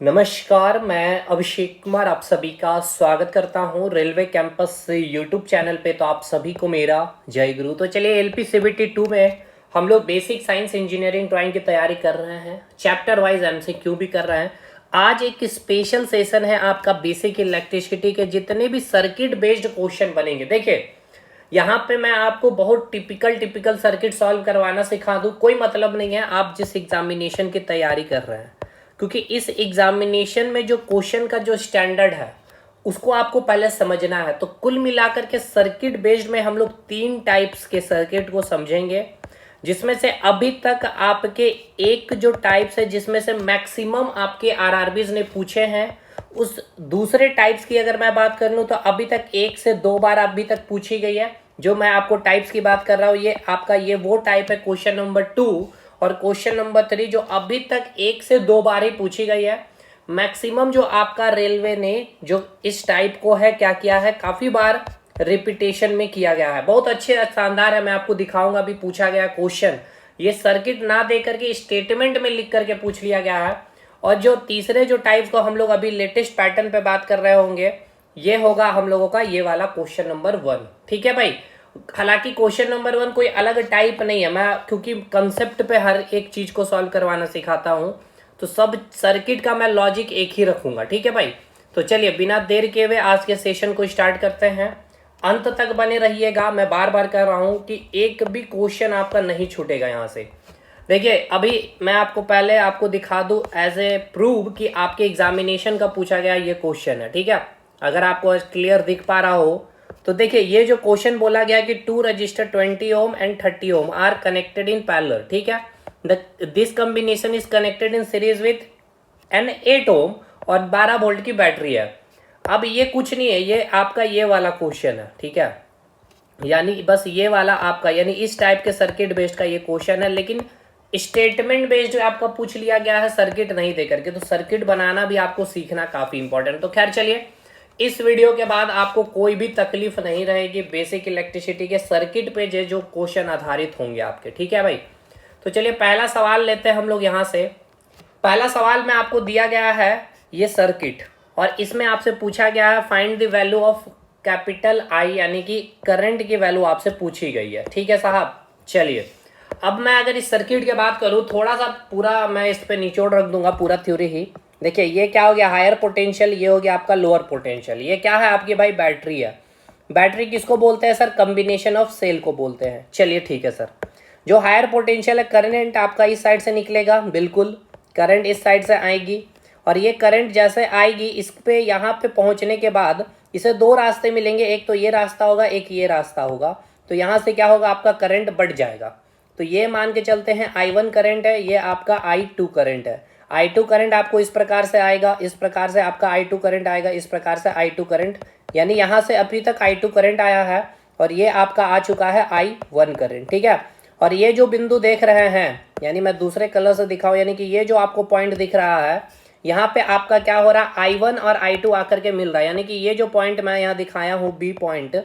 नमस्कार, मैं अभिषेक कुमार आप सभी का स्वागत करता हूं रेलवे कैंपस यूट्यूब चैनल पे। तो आप सभी को मेरा जय गुरु। तो चलिए एलपी सीबीटी 2 में हम लोग बेसिक साइंस इंजीनियरिंग ड्राइंग की तैयारी कर रहे हैं, चैप्टर वाइज एमसीक्यू भी कर रहे हैं। आज एक स्पेशल सेशन है आपका बेसिक इलेक्ट्रिसिटी के जितने भी सर्किट बेस्ड क्वेश्चन बनेंगे। देखिए यहाँ पे मैं आपको बहुत टिपिकल सर्किट सॉल्व करवाना सिखा दूँ, कोई मतलब नहीं है आप जिस एग्जामिनेशन की तैयारी कर रहे हैं, क्योंकि इस एग्जामिनेशन में जो क्वेश्चन का जो स्टैंडर्ड है उसको आपको पहले समझना है। तो कुल मिलाकर के सर्किट बेस्ड में हम लोग 3 टाइप्स के सर्किट को समझेंगे, जिसमें से अभी तक आपके एक जो टाइप्स है जिसमें से मैक्सिमम आपके आरआरबीज ने पूछे हैं, उस दूसरे टाइप्स की अगर मैं बात कर लूँ तो अभी तक 1 से 2 बार अभी तक पूछी गई है। जो मैं आपको टाइप्स की बात कर रहा हूँ ये आपका ये वो टाइप है क्वेश्चन नंबर 2 और क्वेश्चन नंबर 3 जो अभी तक 1 से 2 बार ही पूछी गई है। मैक्सिमम जो आपका रेलवे ने जो इस टाइप को है क्या किया है, काफी बार रिपीटेशन में किया गया है। बहुत अच्छे शानदार है, मैं आपको दिखाऊंगा अभी पूछा गया क्वेश्चन। ये सर्किट ना दे करके स्टेटमेंट में लिख करके पूछ लिया गया है। और जो तीसरे जो टाइप्स को हम लोग अभी लेटेस्ट पैटर्न पे बात कर रहे होंगे, ये होगा हम लोगों का ये वाला क्वेश्चन नंबर 1। ठीक है भाई। हालांकि क्वेश्चन नंबर 1 कोई अलग टाइप नहीं है, मैं क्योंकि कंसेप्ट पे हर एक चीज को सॉल्व करवाना सिखाता हूं, तो सब सर्किट का मैं लॉजिक एक ही रखूंगा। ठीक है भाई। तो चलिए बिना देर के हुए आज के सेशन को स्टार्ट करते हैं। अंत तक बने रहिएगा, मैं बार बार कह रहा हूं कि एक भी क्वेश्चन आपका नहीं छूटेगा यहाँ से। देखिए अभी मैं आपको पहले आपको दिखा दूं एज ए प्रूव कि आपके एग्जामिनेशन का पूछा गया ये क्वेश्चन है। ठीक है, अगर आपको क्लियर दिख पा रहा हो तो देखिए ये जो क्वेश्चन बोला गया कि 2 register 20 ohm and 30 ohm are connected in parallel. ठीक है, this combination is connected in series with an 8 ohm और 12 वोल्ट की बैटरी है। अब ये कुछ नहीं है, ये आपका ये वाला क्वेश्चन है। ठीक है, यानी बस ये वाला आपका यानी इस टाइप के सर्किट बेस्ड का ये क्वेश्चन है, लेकिन स्टेटमेंट बेस्ड आपका पूछ लिया गया है सर्किट नहीं दे करके। तो सर्किट बनाना भी आपको सीखना काफी इंपॉर्टेंट। तो खैर चलिए, इस वीडियो के बाद आपको कोई भी तकलीफ नहीं रहेगी बेसिक इलेक्ट्रिसिटी के सर्किट पे जो क्वेश्चन आधारित होंगे आपके। ठीक है भाई। तो चलिए पहला सवाल लेते हैं हम लोग यहाँ से। पहला सवाल में आपको दिया गया है ये सर्किट, और इसमें आपसे पूछा गया है find the value of capital I, यानी कि करंट की वैल्यू आपसे पूछी गई है। ठीक है साहब। चलिए अब मैं अगर इस सर्किट की बात करूं, थोड़ा सा पूरा मैं इस पे निचोड़ रख दूंगा पूरा थ्योरी ही। देखिए ये क्या हो गया हायर पोटेंशियल, ये हो गया आपका लोअर पोटेंशियल। ये क्या है आपकी भाई बैटरी है। बैटरी किसको बोलते हैं सर? कॉम्बिनेशन ऑफ सेल को बोलते हैं। चलिए ठीक है सर। जो हायर पोटेंशियल है करंट आपका इस साइड से निकलेगा, बिल्कुल करंट इस साइड से आएगी, और ये करंट जैसे आएगी इस पे यहाँ पे पहुँचने के बाद इसे 2 रास्ते मिलेंगे, एक तो ये रास्ता होगा एक ये रास्ता होगा। तो यहाँ से क्या होगा आपका करंट बढ़ जाएगा। तो ये मान के चलते हैं I1 करंट है, ये आपका I2 करंट है। I2 करंट आपको इस प्रकार से आएगा, इस प्रकार से आपका I2 करंट आएगा, इस प्रकार से I2 करंट, यानी यहाँ से अभी तक I2 करंट आया है और ये आपका आ चुका है I1 करंट। ठीक है, और ये जो बिंदु देख रहे हैं, यानी मैं दूसरे कलर से दिखाऊं, यानी कि ये जो आपको पॉइंट दिख रहा है यहाँ पे आपका क्या हो रहा है I1 और I2 आकर के मिल रहा है, यानी कि ये जो पॉइंट मैं यहाँ दिखाया हूँ B पॉइंट,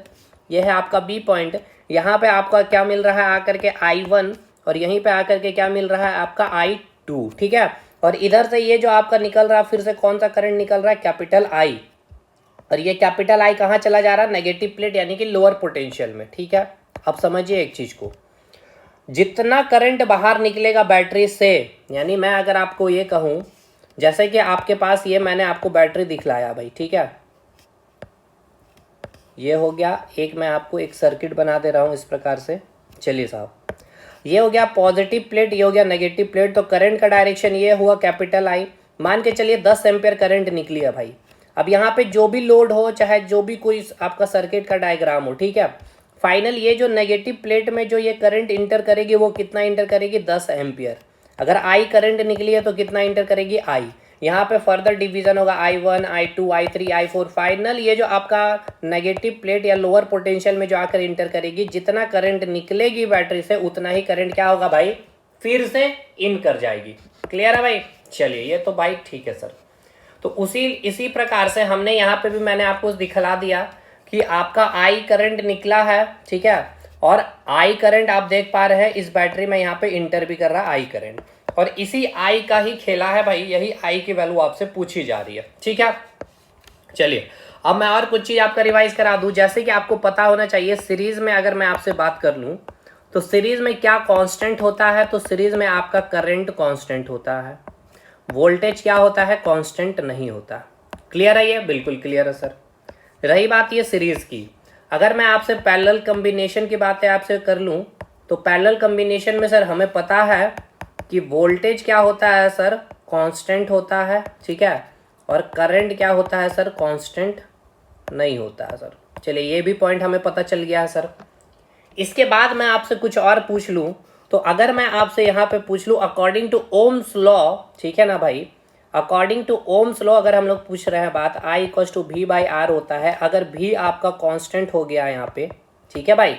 ये है आपका B पॉइंट। यहाँ पे आपका क्या मिल रहा है आकर के I1, और यहीं पे आकर के क्या मिल रहा है आपका I2। ठीक है, और इधर से ये जो आपका निकल रहा है फिर से कौन सा करंट निकल रहा है? कैपिटल I, और ये कैपिटल I कहाँ चला जा रहा है? नेगेटिव प्लेट यानी कि लोअर पोटेंशियल में। ठीक है, अब समझिए एक चीज को, जितना करंट बाहर निकलेगा बैटरी से, यानी मैं अगर आपको ये कहूँ जैसे कि आपके पास ये मैंने आपको बैटरी दिखलाया भाई। ठीक है, ये हो गया एक, मैं आपको एक सर्किट बना दे रहा हूँ इस प्रकार से। चलिए साहब, ये हो गया पॉजिटिव प्लेट, ये हो गया नेगेटिव प्लेट। तो करंट का डायरेक्शन ये हुआ कैपिटल I। मान के चलिए 10 एम्पियर करंट निकली है भाई। अब यहाँ पे जो भी लोड हो, चाहे जो भी कोई आपका सर्किट का डायग्राम हो, ठीक है, फाइनल ये जो नेगेटिव प्लेट में जो ये करंट इंटर करेगी वो कितना इंटर करेगी? 10 एम्पियर। अगर I करंट निकली है तो कितना इंटर करेगी? I। यहाँ पे फर्दर डिवीजन होगा I1, I2, I3, I4। Final ये जो आपका नेगेटिव प्लेट या लोअर पोटेंशियल में जो आकर इंटर करेगी, जितना करंट निकलेगी बैटरी से उतना ही करंट क्या होगा भाई? फिर से इन कर जाएगी। क्लियर है भाई? चलिए ये तो भाई ठीक है सर। तो इसी प्रकार से हमने यहाँ पे भी मैंने आपको दिखला दिया कि आपका I करंट निकला है। ठीक है, और I करंट आप देख पा रहे हैं इस बैटरी में यहाँ पे इंटर भी कर रहा है I करंट। और इसी आई का ही खेला है भाई, यही आई की वैल्यू आपसे पूछी जा रही है, ठीक है। चलिए अब मैं और कुछ चीज आपका रिवाइज करा दूं। जैसे कि आपको पता होना चाहिए सीरीज में अगर मैं आपसे बात कर लूं तो सीरीज में क्या कांस्टेंट होता है, तो सीरीज में आपका करंट कांस्टेंट होता है, वोल्टेज क्या होता है, कांस्टेंट नहीं होता। क्लियर है ये? बिल्कुल क्लियर है सर। रही बात ये सीरीज की, अगर मैं आपसे पैरेलल कॉम्बिनेशन की बातें आपसे कर लूं तो पैरेलल कॉम्बिनेशन में सर हमें पता है कि वोल्टेज क्या होता है सर, कांस्टेंट होता है, ठीक है, और करंट क्या होता है सर, कांस्टेंट नहीं होता है सर। चलिए ये भी पॉइंट हमें पता चल गया है सर। इसके बाद मैं आपसे कुछ और पूछ लूं, तो अगर मैं आपसे यहाँ पे पूछ लूं अकॉर्डिंग टू ओम्स लॉ, ठीक है ना भाई, अकॉर्डिंग टू ओम्स लॉ अगर हम लोग पूछ रहे हैं बात, I equals to V by R होता है। अगर V आपका कांस्टेंट हो गया यहाँ पे, ठीक है भाई,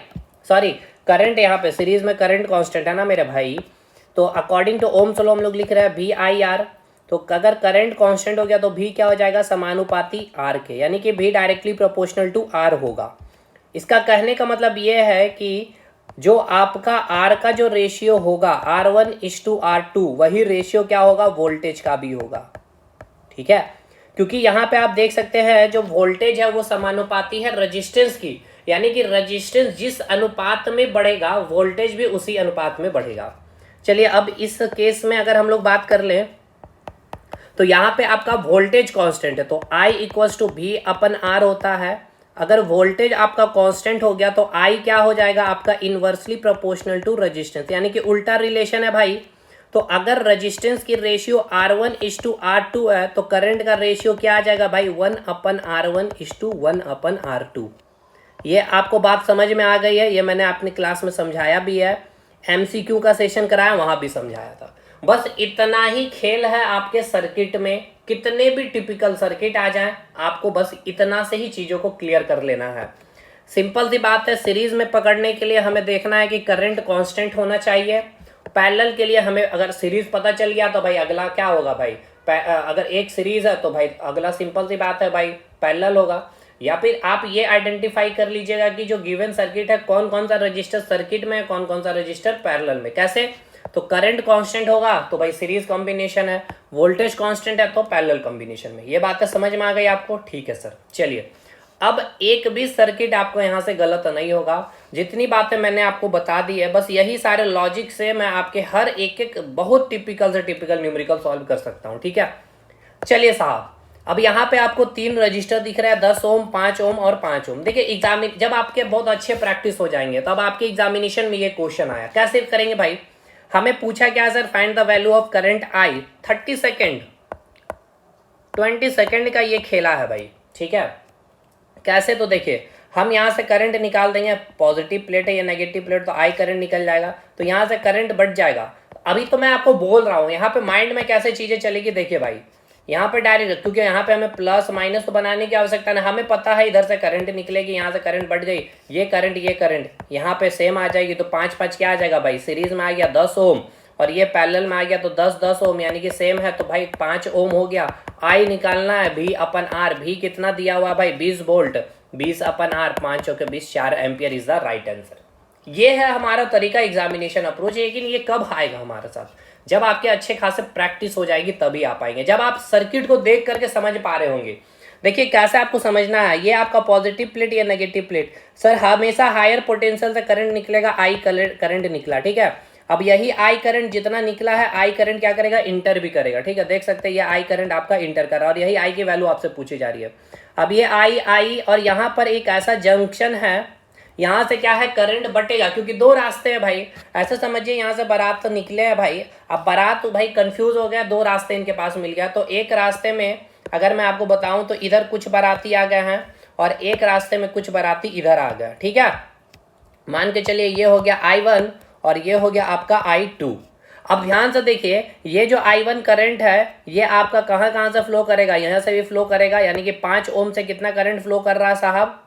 सॉरी करंट, यहाँ पे सीरीज में करंट कांस्टेंट है ना मेरे भाई, तो अकॉर्डिंग टू ओम्स लॉ हम लोग लिख रहे हैं V I R। तो अगर करंट कांस्टेंट हो गया तो V क्या हो जाएगा, समानुपाती R के, यानी कि V directly proportional to R होगा। इसका कहने का मतलब ये है कि जो आपका R का जो रेशियो होगा R1:R2, वही रेशियो क्या होगा, वोल्टेज का भी होगा, ठीक है। क्योंकि यहाँ पे आप देख सकते हैं जो वोल्टेज है वो समानुपाती है रेजिस्टेंस की, यानी कि रेजिस्टेंस जिस अनुपात में बढ़ेगा वोल्टेज भी उसी अनुपात में बढ़ेगा। चलिए अब इस केस में अगर हम लोग बात कर लें तो यहाँ पे आपका वोल्टेज कांस्टेंट है, तो I equals to V upon R होता है। अगर वोल्टेज आपका कांस्टेंट हो गया तो I क्या हो जाएगा आपका, इनवर्सली प्रोपोर्शनल टू रेजिस्टेंस, यानी कि उल्टा रिलेशन है भाई। तो अगर रेजिस्टेंस की रेशियो R1:R2 है तो करंट का रेशियो क्या आ जाएगा भाई, 1/R1:1/R2। ये आपको बात समझ में आ गई है, ये मैंने अपनी क्लास में समझाया भी है, MCQ का सेशन कराया वहां भी समझाया था। बस इतना ही खेल है आपके सर्किट में, कितने भी टिपिकल सर्किट आ जाएं आपको बस इतना से ही चीज़ों को क्लियर कर लेना है। सिंपल सी बात है, सीरीज में पकड़ने के लिए हमें देखना है कि करंट कांस्टेंट होना चाहिए। पैरेलल के लिए हमें अगर सीरीज पता चल गया तो भाई अगला क्या होगा भाई, अगर एक सीरीज है तो भाई अगला सिंपल सी बात है भाई पैरेलल होगा। या फिर आप ये आइडेंटिफाई कर लीजिएगा कि जो गिवन सर्किट है कौन कौन सा रजिस्टर सर्किट में है, कौन कौन सा रजिस्टर पैरेलल में। कैसे, तो करंट कांस्टेंट होगा तो भाई सीरीज कॉम्बिनेशन है, वोल्टेज कांस्टेंट है तो पैरेलल कॉम्बिनेशन में। ये बातें समझ में आ गई आपको? ठीक है सर। चलिए अब एक भी सर्किट आपको यहाँ से गलत नहीं होगा, जितनी बातें मैंने आपको बता दी है बस यही सारे लॉजिक से मैं आपके हर एक एक बहुत टिपिकल से टिपिकल न्यूमेरिकल सॉल्व कर सकता हूँ, ठीक है। चलिए साहब अब यहाँ पे आपको 3 रजिस्टर दिख रहा है, 10 ओम, 5 ओम और 5 ओम। देखिए एग्जाम जब आपके बहुत अच्छे प्रैक्टिस हो जाएंगे तब आपके एग्जामिनेशन में ये क्वेश्चन आया, कैसे करेंगे भाई, हमें पूछा क्या sir, find the value of current I, 30 second 20 second का ये खेला है भाई, ठीक है। कैसे, तो देखिए हम यहाँ से करंट निकाल देंगे, पॉजिटिव प्लेट है या नेगेटिव प्लेट, तो I करंट निकल जाएगा, तो यहाँ से करंट बढ़ जाएगा। अभी तो मैं आपको बोल रहा हूँ यहाँ पे माइंड में कैसे चीजें चलेगी, देखिए भाई यहाँ पे डायरेक्ट, क्योंकि यहाँ पे हमें प्लस माइनस तो बनाने की आवश्यकता नहीं, हमें पता है इधर से करंट निकलेगी, यहाँ से करंट बढ़ गई, ये करंट यहाँ पे सेम आ जाएगी, तो 5 क्या आ जाएगा भाई, सीरीज में आ गया 10 ओम, और ये पैरेलल में आ गया तो 10 ओम, यानी कि सेम है, तो भाई 5 ओम हो गया। I निकालना है V/R, V कितना दिया हुआ भाई, 20 वोल्ट, 20/R, 5 के 20, 4 ampere is the right answer. ये है हमारा तरीका एग्जामिनेशन अप्रोच, लेकिन ये कब आएगा हमारे साथ, जब आपके अच्छे खासे प्रैक्टिस हो जाएगी तभी आ पाएंगे, जब आप सर्किट को देख करके समझ पा रहे होंगे। देखिए कैसे आपको समझना है, ये आपका पॉजिटिव प्लेट या नेगेटिव प्लेट, सर हमेशा हायर पोटेंशियल से करंट निकलेगा, I करंट निकला, ठीक है। अब यही I करंट जितना निकला है, I करंट क्या करेगा, इंटर भी करेगा, ठीक है, देख सकते हैं ये I करंट आपका इंटर कर रहा है, और यही I की वैल्यू आपसे पूछी जा रही है। अब ये I और यहाँ पर एक ऐसा जंक्शन है, यहाँ से क्या है, करंट बटेगा, क्योंकि 2 रास्ते हैं भाई, ऐसे समझिए यहाँ से बारात तो निकले हैं भाई, अब बारात तो भाई कंफ्यूज हो गया, 2 रास्ते इनके पास मिल गया, तो एक रास्ते में अगर मैं आपको बताऊं तो इधर कुछ बाराती आ गए हैं और एक रास्ते में कुछ बाराती इधर आ गए, ठीक है। मान के चलिए ये हो गया I1 और ये हो गया आपका I2। अब ध्यान से देखिए ये जो I1 करंट है ये आपका कहाँ से फ्लो करेगा, यहाँ से भी फ्लो करेगा, यानी कि 5 ओम से कितना करंट फ्लो कर रहा है साहब,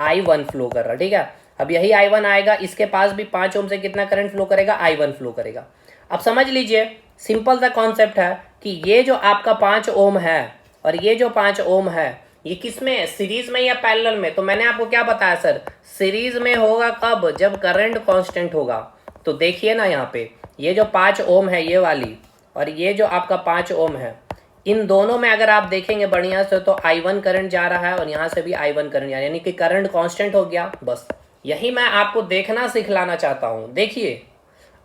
I1 फ्लो कर रहा है, ठीक है। अब यही I1 आएगा, इसके पास भी 5 ओम से कितना करंट फ्लो करेगा, I1 फ्लो करेगा। अब समझ लीजिए सिंपल सा कॉन्सेप्ट है कि ये जो आपका 5 ओम है और ये जो 5 ओम है ये किस में है, सीरीज में या पैरेलल में, तो मैंने आपको क्या बताया सर, सीरीज में होगा कब, जब करंट कांस्टेंट होगा। तो देखिए ना यहाँ पे ये जो 5 ओम है ये वाली, और ये जो आपका 5 ओम है, इन दोनों में अगर आप देखेंगे बढ़िया से तो I1 करंट जा रहा है और यहाँ से भी I1 करंट जा रहा है, यानी कि करंट कांस्टेंट हो गया। बस यही मैं आपको देखना सिखलाना चाहता हूँ। देखिए,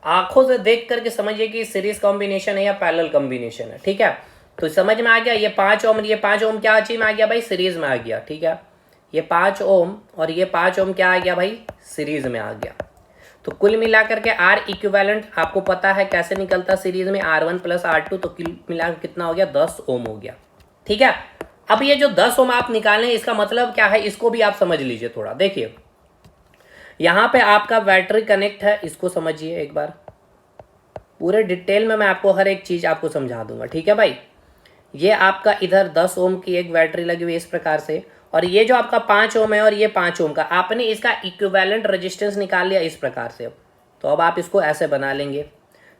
आंखों से देख करके समझिए कि सीरीज कॉम्बिनेशन है या पैरेलल कॉम्बिनेशन है, ठीक है। तो समझ में आ गया, ये 5 ओम, ये 5 ओम क्या चीज में आ गया भाई, सीरीज में आ गया, ठीक है। ये 5 ओम और ये 5 ओम क्या आ गया भाई, सीरीज में आ गया। तो कुल मिलाकर के आर इक्विवेलेंट आपको पता है कैसे निकलता सीरीज में, R1 प्लस R2, तो कुल मिलाकर कितना हो गया, 10 ओम हो गया, ठीक है। अब ये जो 10 ओम आप निकालें, इसका मतलब क्या है, इसको भी आप समझ लीजिए थोड़ा। देखिए यहाँ पे आपका बैटरी कनेक्ट है, इसको समझिए एक बार पूरे डिटेल में, मैं आपको हर एक चीज आपको समझा दूंगा, ठीक है भाई। ये आपका इधर 10 ओम की एक बैटरी लगी हुई है इस प्रकार से, और ये जो आपका 5 ओम है और ये 5 ओम का, आपने इसका इक्विवेलेंट रेजिस्टेंस निकाल लिया इस प्रकार से। तो अब आप इसको ऐसे बना लेंगे।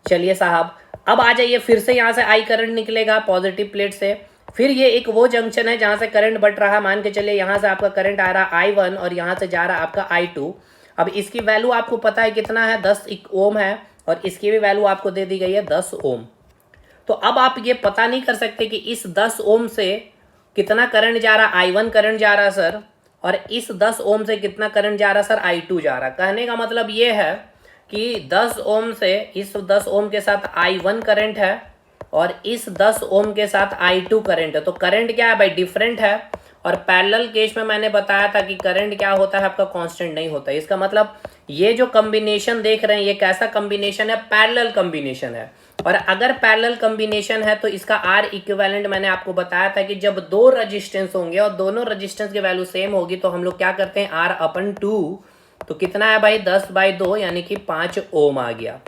चलिए साहब, अब आ जाइए, फिर से यहाँ से आई करंट निकलेगा पॉजिटिव प्लेट से, फिर ये एक वो जंक्शन है जहाँ से करंट बट रहा है, मान के चलिए यहाँ से आपका करंट आ रहा है I1 और यहाँ से जा रहा है आपका I2। अब इसकी वैल्यू आपको पता है कितना है, 10 ओम है, और इसकी भी वैल्यू आपको दे दी गई है 10 ओम। तो अब आप ये पता नहीं कर सकते कि इस 10 ओम से कितना करंट जा रहा, I1 करंट जा रहा सर, और इस 10 ओम से कितना करंट जा रहा सर, I2 जा रहा। कहने का मतलब ये है कि 10 ओम से इस 10 ओम के साथ I1 करंट है और इस 10 ओम के साथ I2 करंट है। तो करंट क्या है भाई, डिफरेंट है। और पैरेलल केस में मैंने बताया था कि करंट क्या होता है आपका, कांस्टेंट नहीं होता। इसका मतलब ये जो कॉम्बिनेशन देख रहे हैं ये कैसा कॉम्बिनेशन है, पैरेलल कॉम्बिनेशन है। और अगर पैरेलल कॉम्बिनेशन है तो इसका आर इक्विवेलेंट मैंने आपको बताया था कि जब दो रेजिस्टेंस होंगे और दोनों रेजिस्टेंस की वैल्यू सेम होगी तो हम लोग क्या करते हैं, R/2। तो कितना है भाई, 10/2 यानी कि 5 ओम आ गया।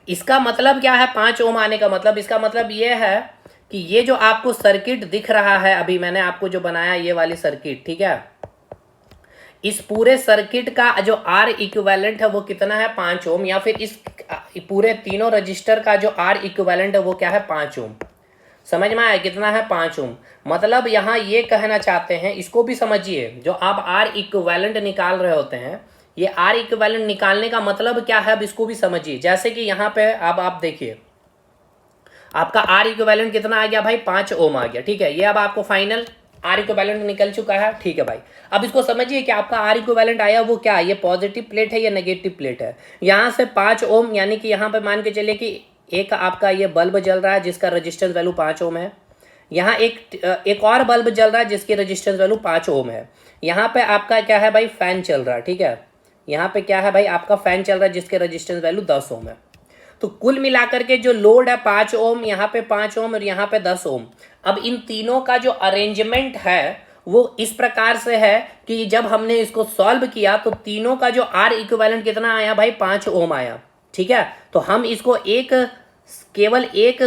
इसका मतलब क्या है 5 ओम आने का मतलब, इसका मतलब ये है कि ये जो आपको सर्किट दिख रहा है, अभी मैंने आपको जो बनाया ये वाली सर्किट, ठीक है, इस पूरे सर्किट का जो आर इक्विवेलेंट है वो कितना है, 5 ओम, या फिर इस पूरे तीनों रजिस्टर का जो आर इक्विवेलेंट है वो क्या है, 5 ओम। समझ में आया कितना है, 5 ओम। मतलब यहाँ ये कहना चाहते हैं, इसको भी समझिए, जो आप आर इक्विवेलेंट निकाल रहे होते हैं, ये आर इक्विवेलेंट निकालने का मतलब क्या है, अब इसको भी समझिए। जैसे कि यहाँ पे अब आप देखिए, आपका आर इक्विवेलेंट कितना आ गया भाई, 5 ओम आ गया, ठीक है। ये अब आपको फाइनल आर इक्विवेलेंट निकल चुका है, ठीक है भाई। अब इसको समझिए कि आपका आर इक्विवेलेंट आया वो क्या है, ये पॉजिटिव प्लेट है या नेगेटिव प्लेट है। यहाँ से 5 ओम, यानी कि यहाँ पे मान के चलिए कि एक आपका ये बल्ब जल रहा है जिसका रजिस्टेंस वैल्यू 5 ओम है। यहाँ एक और बल्ब जल रहा है जिसकी रजिस्टेंस वैल्यू 5 ओम है। यहाँ पे आपका क्या है भाई, फैन चल रहा है, ठीक है। यहाँ पे क्या है भाई, आपका फैन चल रहा है जिसके रजिस्टेंस वैल्यू 10 ओम है। तो कुल मिलाकर के जो लोड है 5 ओम, यहाँ पे 5 ओम और यहाँ पे 10 ओम। अब इन तीनों का जो अरेंजमेंट है वो इस प्रकार से है कि जब हमने इसको सॉल्व किया तो तीनों का जो आर इक्विवेलेंट कितना आया भाई, 5 ओम आया, ठीक है। तो हम इसको केवल एक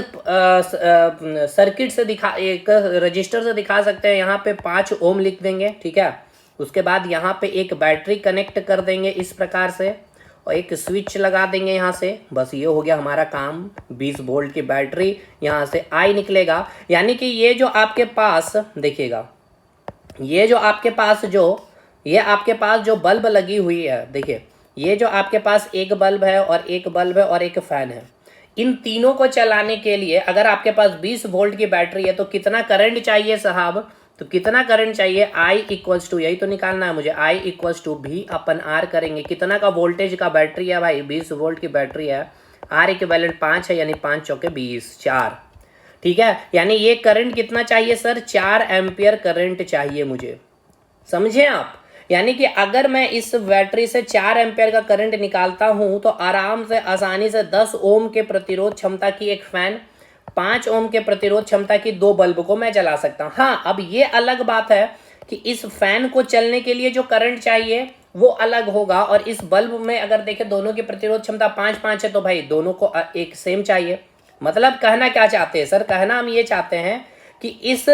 सर्किट से एक रजिस्टर से दिखा सकते हैं। यहाँ पे 5 ओम लिख देंगे, ठीक है। उसके बाद यहाँ पे एक बैटरी कनेक्ट कर देंगे इस प्रकार से, और एक स्विच लगा देंगे यहाँ से, बस ये हो गया हमारा काम। 20 वोल्ट की बैटरी, यहाँ से आई निकलेगा। यानी कि ये जो आपके पास देखिएगा, ये आपके पास जो बल्ब लगी हुई है, देखिए ये जो आपके पास एक बल्ब है और एक बल्ब है और एक फैन है, इन तीनों को चलाने के लिए अगर आपके पास 20 वोल्ट की बैटरी है तो कितना करंट चाहिए साहब, तो कितना करंट चाहिए, I इक्वल्स टू, यही तो निकालना है मुझे, I इक्वल्स टू V/R करेंगे। कितना का वोल्टेज का बैटरी है भाई, 20 वोल्ट की बैटरी है, आर इक्विवेलेंट 5 है, यानी 5 चौके 20, 4, ठीक है। यानी ये करंट कितना चाहिए सर, 4 एम्पियर करंट चाहिए मुझे, समझे आप। यानी कि अगर मैं इस बैटरी से 4 एम्पियर का करंट निकालता हूं तो आराम से आसानी से 10 ओम के प्रतिरोध क्षमता की एक फैन, 5 ओम के प्रतिरोध क्षमता की 2 बल्ब को मैं जला सकता हूं। हाँ, अब ये अलग बात है कि इस फैन को चलने के लिए जो करंट चाहिए वो अलग होगा, और इस बल्ब में अगर देखें दोनों की प्रतिरोध क्षमता 5-5 है तो भाई दोनों को एक सेम चाहिए। मतलब कहना क्या चाहते हैं सर, कहना हम ये चाहते हैं कि इस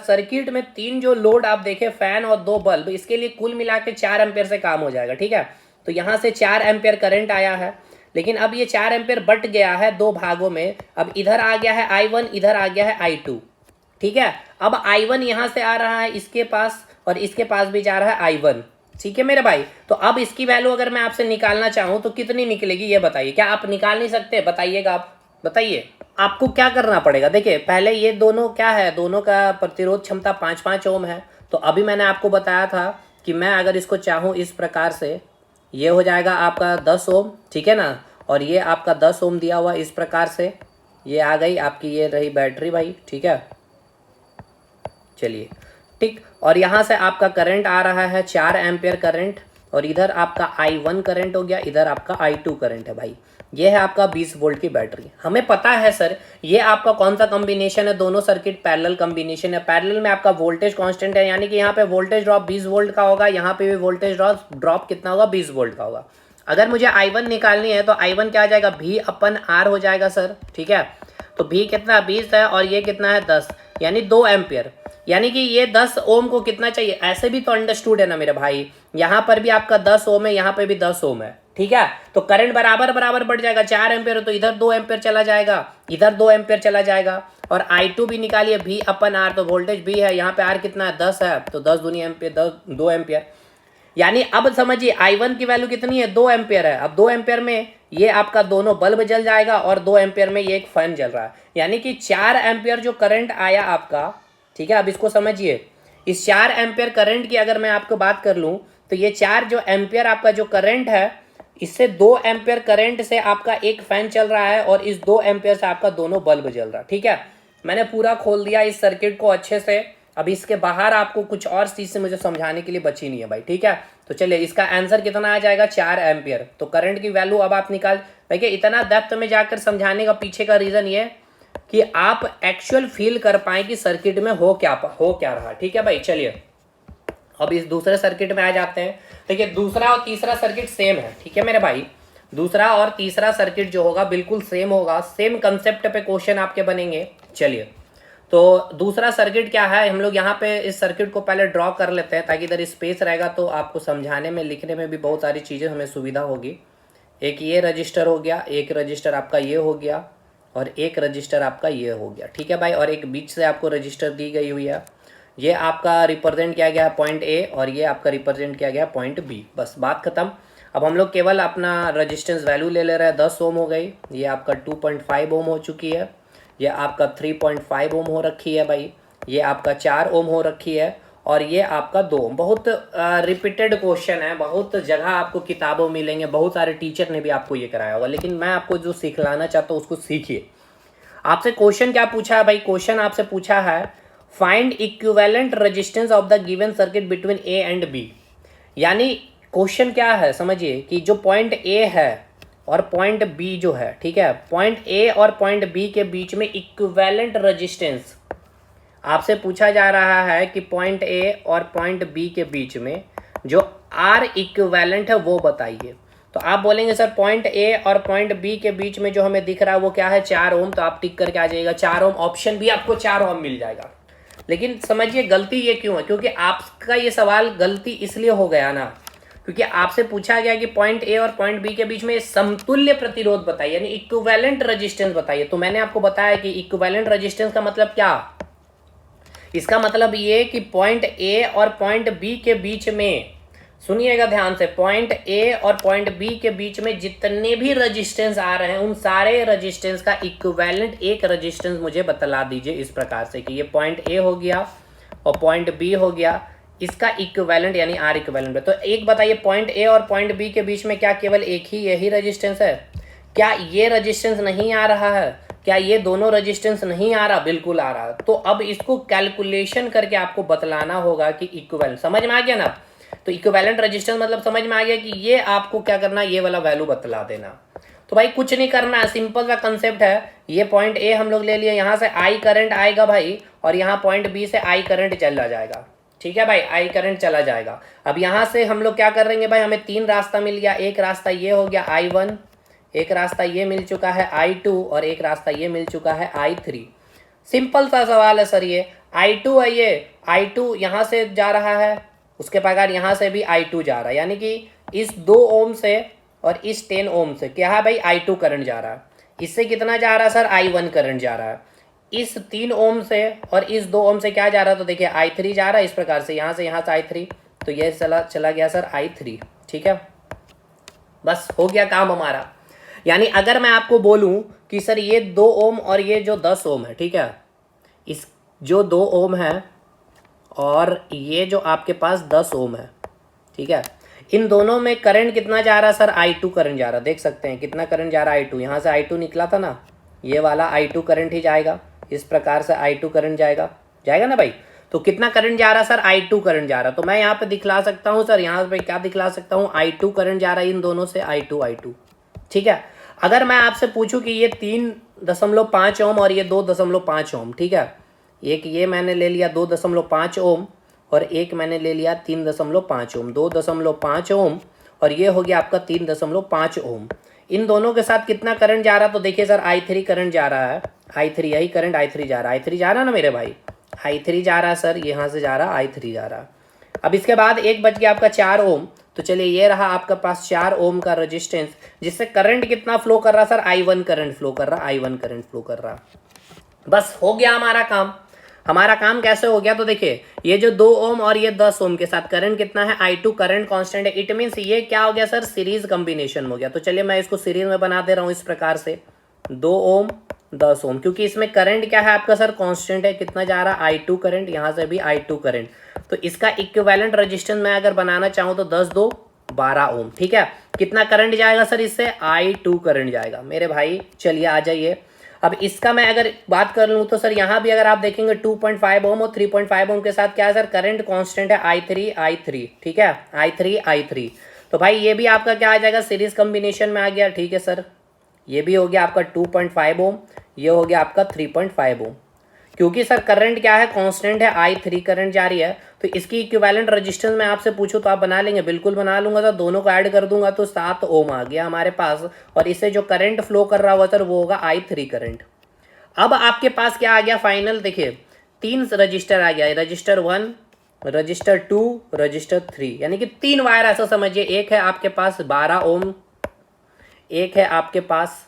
सर्किट में 3 जो लोड आप देखें, फैन और 2 बल्ब, इसके लिए कुल मिला के 4 एम्पियर से काम हो जाएगा, ठीक है। तो यहाँ से 4 एम्पियर करंट आया है, लेकिन अब ये 4 एम्पियर बट गया है 2 भागों में। अब इधर आ गया है I1, इधर आ गया है I2, ठीक है। अब I1 यहाँ से आ रहा है इसके पास और इसके पास भी जा रहा है I1, ठीक है मेरे भाई। तो अब इसकी वैल्यू अगर मैं आपसे निकालना चाहूँ तो कितनी निकलेगी ये बताइए, क्या आप निकाल नहीं सकते? बताइएगा आप, बताइए। आपको क्या करना पड़ेगा, देखिए पहले ये दोनों क्या है, दोनों का प्रतिरोध क्षमता 5-5 ओम है। तो अभी मैंने आपको बताया था कि मैं अगर इसको चाहूँ इस प्रकार से, ये हो जाएगा आपका 10 ओम, ठीक है ना, और ये आपका 10 ओम दिया हुआ इस प्रकार से, ये आ गई आपकी, ये रही बैटरी भाई, ठीक है। चलिए ठीक, और यहाँ से आपका करंट आ रहा है 4 एम्पियर करंट, और इधर आपका I1 करंट हो गया, इधर आपका I2 करंट है भाई। ये है आपका 20 वोल्ट की बैटरी। हमें पता है सर ये आपका कौन सा कॉम्बिनेशन है, दोनों सर्किट पैरेलल कॉम्बिनेशन है। पैरेलल में आपका वोल्टेज कांस्टेंट है, यानी कि यहाँ पे वोल्टेज ड्रॉप 20 वोल्ट का होगा, यहाँ पे भी वोल्टेज ड्रॉप कितना होगा, 20 वोल्ट का होगा। अगर मुझे I1 निकालनी है तो I1 क्या आ जाएगा, V/R हो जाएगा सर, ठीक है। तो V कितना 20 है और ये कितना है 10, यानी 2 एम्पियर, यानी कि ये 10 ओम को कितना चाहिए, ऐसे भी तो अंडरस्टूड है ना मेरे भाई। यहाँ पर भी आपका 10 ओम है, यहाँ पे भी 10 ओम है, ठीक है। तो करंट बराबर बराबर बढ़ जाएगा, 4 एम्पियर तो इधर 2 एम्पियर चला जाएगा, इधर 2 एम्पियर चला जाएगा। और I2 भी निकालिए, V/R, तो वोल्टेज भी है, यहाँ पे R कितना है 10 है, तो 10 दूनी एम्पियर, 2 एम्पियर। यानी अब समझिए I1 की वैल्यू कितनी है, 2 एम्पियर है। अब 2 एम्पियर में ये आपका दोनों बल्ब जल जाएगा और 2 एम्पियर में ये एक फैन जल रहा है, यानी कि 4 एम्पियर जो करंट आया आपका, ठीक है। अब इसको समझिए, इस 4 एम्पियर करंट की अगर मैं आपको बात कर लूँ तो ये 4 जो एम्पियर आपका जो करंट है, इससे 2 एम्पियर करंट से आपका एक फैन चल रहा है और इस 2 एम्पियर से आपका दोनों बल्ब जल रहा है, ठीक है। मैंने पूरा खोल दिया इस सर्किट को अच्छे से। अब इसके बाहर आपको कुछ और चीज़ से मुझे समझाने के लिए बची नहीं है भाई, ठीक है। तो चलिए इसका आंसर कितना आ जाएगा, 4 एम्पियर। तो करंट की वैल्यू अब आप निकाल, देखिए इतना डेप्थ में जाकर समझाने का पीछे का रीज़न ये कि आप एक्चुअल फील कर पाए कि सर्किट में हो क्या रहा, ठीक है भाई। चलिए अब इस दूसरे सर्किट में आ जाते हैं। देखिए दूसरा और तीसरा सर्किट सेम है, ठीक है मेरे भाई। दूसरा और तीसरा सर्किट जो होगा बिल्कुल सेम होगा, सेम कंसेप्ट पे क्वेश्चन आपके बनेंगे। चलिए तो दूसरा सर्किट क्या है, हम लोग यहाँ पे इस सर्किट को पहले ड्रॉ कर लेते हैं ताकि इधर स्पेस रहेगा तो आपको समझाने में लिखने में भी बहुत सारी चीज़ें हमें सुविधा होगी। एक ये रजिस्टर हो गया, एक रजिस्टर आपका ये हो गया, और एक रजिस्टर आपका ये हो गया, ठीक है भाई। और एक बीच से आपको रजिस्टर दी गई हुई है, ये आपका रिप्रेजेंट किया गया है पॉइंट ए और ये आपका रिप्रेजेंट किया गया है पॉइंट बी, बस बात खत्म। अब हम लोग केवल अपना रजिस्टेंस वैल्यू ले रहे हैं, 10 ओम हो गई, ये आपका 2.5 ओम हो चुकी है, ये आपका 3.5 ओम हो रखी है भाई, ये आपका 4 ओम हो रखी है, और ये आपका 2 ओम। बहुत रिपीटेड क्वेश्चन है, बहुत जगह आपको किताबों मिलेंगे, बहुत सारे टीचर ने भी आपको ये कराया होगा, लेकिन मैं आपको जो सिखलाना चाहता हूँ उसको सीखिए। आपसे क्वेश्चन क्या पूछा है भाई, क्वेश्चन आपसे पूछा है find equivalent resistance of the given circuit between A and B. यानी क्वेश्चन क्या है समझिए कि जो पॉइंट ए है और पॉइंट बी जो है, ठीक है, पॉइंट ए और पॉइंट बी के बीच में इक्विवेलेंट रेजिस्टेंस आपसे पूछा जा रहा है कि पॉइंट ए और पॉइंट बी के बीच में जो आर इक्विवेलेंट है वो बताइए। तो आप बोलेंगे सर पॉइंट ए और पॉइंट बी के बीच में जो हमें दिख रहा है वो क्या है, 4 ओम, तो आप टिक करके आ जाइएगा 4 ओम, ऑप्शन भी आपको 4 ओम मिल जाएगा। लेकिन समझिए गलती ये क्यों है, क्योंकि आपका ये सवाल गलती इसलिए हो गया ना क्योंकि आपसे पूछा गया कि पॉइंट ए और पॉइंट बी के बीच में समतुल्य प्रतिरोध बताइए, यानी इक्विवेलेंट रेजिस्टेंस बताइए। तो मैंने आपको बताया कि इक्विवेलेंट रेजिस्टेंस का मतलब क्या, इसका मतलब ये कि पॉइंट ए और पॉइंट बी के बीच में, सुनिएगा ध्यान से, पॉइंट ए और पॉइंट बी के बीच में जितने भी रेजिस्टेंस आ रहे हैं उन सारे रेजिस्टेंस का इक्विवेलेंट एक रेजिस्टेंस मुझे बतला दीजिए इस प्रकार से कि ये पॉइंट ए हो गया और पॉइंट बी हो गया, इसका इक्विवेलेंट यानी आर इक्विवेलेंट है। तो एक बताइए पॉइंट ए और पॉइंट बी के बीच में क्या केवल एक ही यही रेजिस्टेंस है, क्या ये रेजिस्टेंस नहीं आ रहा है, क्या ये दोनों रेजिस्टेंस नहीं आ रहा, बिल्कुल आ रहा है। तो अब इसको कैलकुलेशन करके आपको बतलाना होगा कि इक्विवेलेंट, समझ में आ गया ना। तो इक्विवेलेंट रेजिस्टेंस मतलब समझ में आ गया कि ये आपको क्या करना, ये वाला वैल्यू बतला देना। तो भाई कुछ नहीं करना है, सिंपल सा कंसेप्ट है। ये पॉइंट ए हम लोग ले लिए, यहाँ से आई करंट आएगा भाई और यहाँ पॉइंट बी से आई करंट चला जाएगा, ठीक है भाई, आई करंट चला जाएगा। अब यहाँ से हम लोग क्या करेंगे भाई, हमें 3 रास्ता मिल गया, एक रास्ता ये हो गया I1, एक रास्ता ये मिल चुका है I2 और एक रास्ता ये मिल चुका है I3। सिंपल सा सवाल है सर, ये I2 है, ये I2 यहाँ से जा रहा है, उसके बगैर यहाँ से भी I2 जा रहा है, यानी कि इस 2 ओम से और इस 10 ओम से क्या है भाई, I2 करंट जा रहा है। इससे कितना जा रहा है सर, I1 करंट जा रहा है। इस 3 ओम से और इस 2 ओम से क्या जा रहा है, तो देखिए I3 जा रहा है इस प्रकार से, यहाँ से I3, तो ये चला गया सर I3, ठीक है। बस हो गया काम हमारा। यानी अगर मैं आपको बोलूं कि सर ये 2 ओम और ये जो 10 ओम है, ठीक है, इस जो 2 ओम है और ये जो आपके पास 10 ओम है, ठीक है, इन दोनों में करंट कितना जा रहा है सर? I2 करंट जा रहा है। देख सकते हैं कितना करंट जा रहा है I2। यहाँ से I2 निकला था ना, ये वाला I2 करंट ही जाएगा, इस प्रकार से I2 करंट जाएगा ना भाई। तो कितना करंट जा रहा है सर? I2 करंट जा रहा है। तो मैं यहाँ पे दिखला सकता हूँ सर, यहाँ पे क्या दिखला सकता हूँ? I2 करंट जा रहा है इन दोनों से, I2, ठीक है। अगर मैं आपसे पूछूं कि ये 3.5 ओम और ये 2.5 ओम, ठीक है, एक ये मैंने ले लिया 2.5 ओम और एक मैंने ले लिया 3.5 ओम। 2.5 ओम और ये हो गया आपका 3.5 ओम। इन दोनों के साथ कितना करंट जा रहा है? तो देखिए सर I3 करंट जा रहा है, I3, यही करंट I3 जा रहा है। I3 जा रहा है ना मेरे भाई, I3 जा रहा है सर, यहाँ से जा रहा है I3 जा रहा है। अब इसके बाद एक बच गया आपका 4 ओम। तो चलिए ये रहा आपका पास 4 ओम का रेजिस्टेंस, जिससे करंट कितना फ्लो कर रहा है सर? I1 करंट फ्लो कर रहा है, I1 करंट फ्लो कर रहा है। बस हो गया हमारा काम। हमारा काम कैसे हो गया? तो देखिए ये जो 2 ओम और ये 10 ओम के साथ करंट कितना है? I2 करंट कांस्टेंट है। इट मीन्स ये क्या हो गया सर? सीरीज कॉम्बिनेशन हो गया। तो चलिए मैं इसको सीरीज में बना दे रहा हूँ इस प्रकार से, 2 ओम 10 ओम, क्योंकि इसमें करंट क्या है आपका सर? कांस्टेंट है। कितना जा रहा है? I2 करंट, यहाँ से भी I2 करंट। तो इसका इक्विवेलेंट रेजिस्टेंस मैं अगर बनाना चाहूँ तो 10 2 12 ओम, ठीक है। कितना करंट जाएगा सर इससे? I2 करंट जाएगा मेरे भाई। चलिए आ जाइए। अब इसका मैं अगर बात कर लूँ तो सर यहाँ भी अगर आप देखेंगे 2.5 ओम और 3.5 ओम के साथ क्या है सर? करंट कांस्टेंट है I3, ठीक है, I3। तो भाई ये भी आपका क्या आ जाएगा? सीरीज कॉम्बिनेशन में आ गया, ठीक है सर। ये भी हो गया आपका 2.5 ओम, ये हो गया आपका 3.5 ओम। क्योंकि सर करंट क्या है? कांस्टेंट है, I3 करंट जा रही है। तो इसकी इक्विवेलेंट रेजिस्टेंस मैं आपसे पूछूं तो आप बना लेंगे? बिल्कुल बना लूंगा सर। दोनों को ऐड कर दूंगा तो 7 ओम आ गया हमारे पास, और इससे जो करंट फ्लो कर रहा होगा सर वो होगा I3 करंट। अब आपके पास क्या आ गया फाइनल? देखिए 3 रजिस्टर आ गया, रजिस्टर 1, रजिस्टर 2, रजिस्टर 3, यानी कि 3 वायर ऐसा समझिए। एक है आपके पास 12 ओम, एक है आपके पास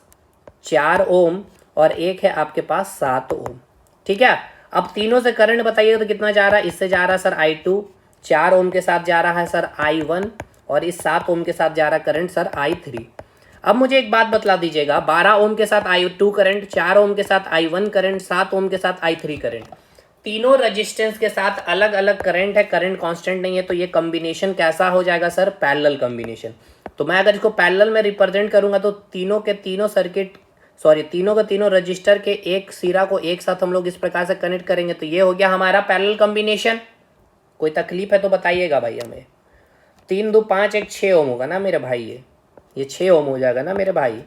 4 ओम और एक है आपके पास 7 ओम, ठीक है। अब तीनों से करंट बताइए तो कितना जा रहा है? इससे जा रहा है सर I2, 4 ओम के साथ जा रहा है सर I1 और इस 7 ओम के साथ जा रहा है करंट सर I3। अब मुझे एक बात बतला दीजिएगा, 12 ओम के साथ I2 करंट, 4 ओम के साथ I1 करंट, 7 ओम के साथ I3 करंट, तीनों रेजिस्टेंस के साथ अलग अलग करंट है, करंट कांस्टेंट नहीं है। तो ये कॉम्बिनेशन कैसा हो जाएगा सर? Parallel combination. तो मैं अगर इसको पैरेलल में रिप्रेजेंट करूंगा तो तीनों के तीनों रजिस्टर के एक सिरा को एक साथ हम लोग इस प्रकार से कनेक्ट करेंगे। तो ये हो गया हमारा पैरेलल कॉम्बिनेशन। कोई तकलीफ है तो बताइएगा भाई हमें। 3 2 5 1 6 ओम होगा ना मेरे भाई, ये 6 ओम हो जाएगा ना मेरे भाई,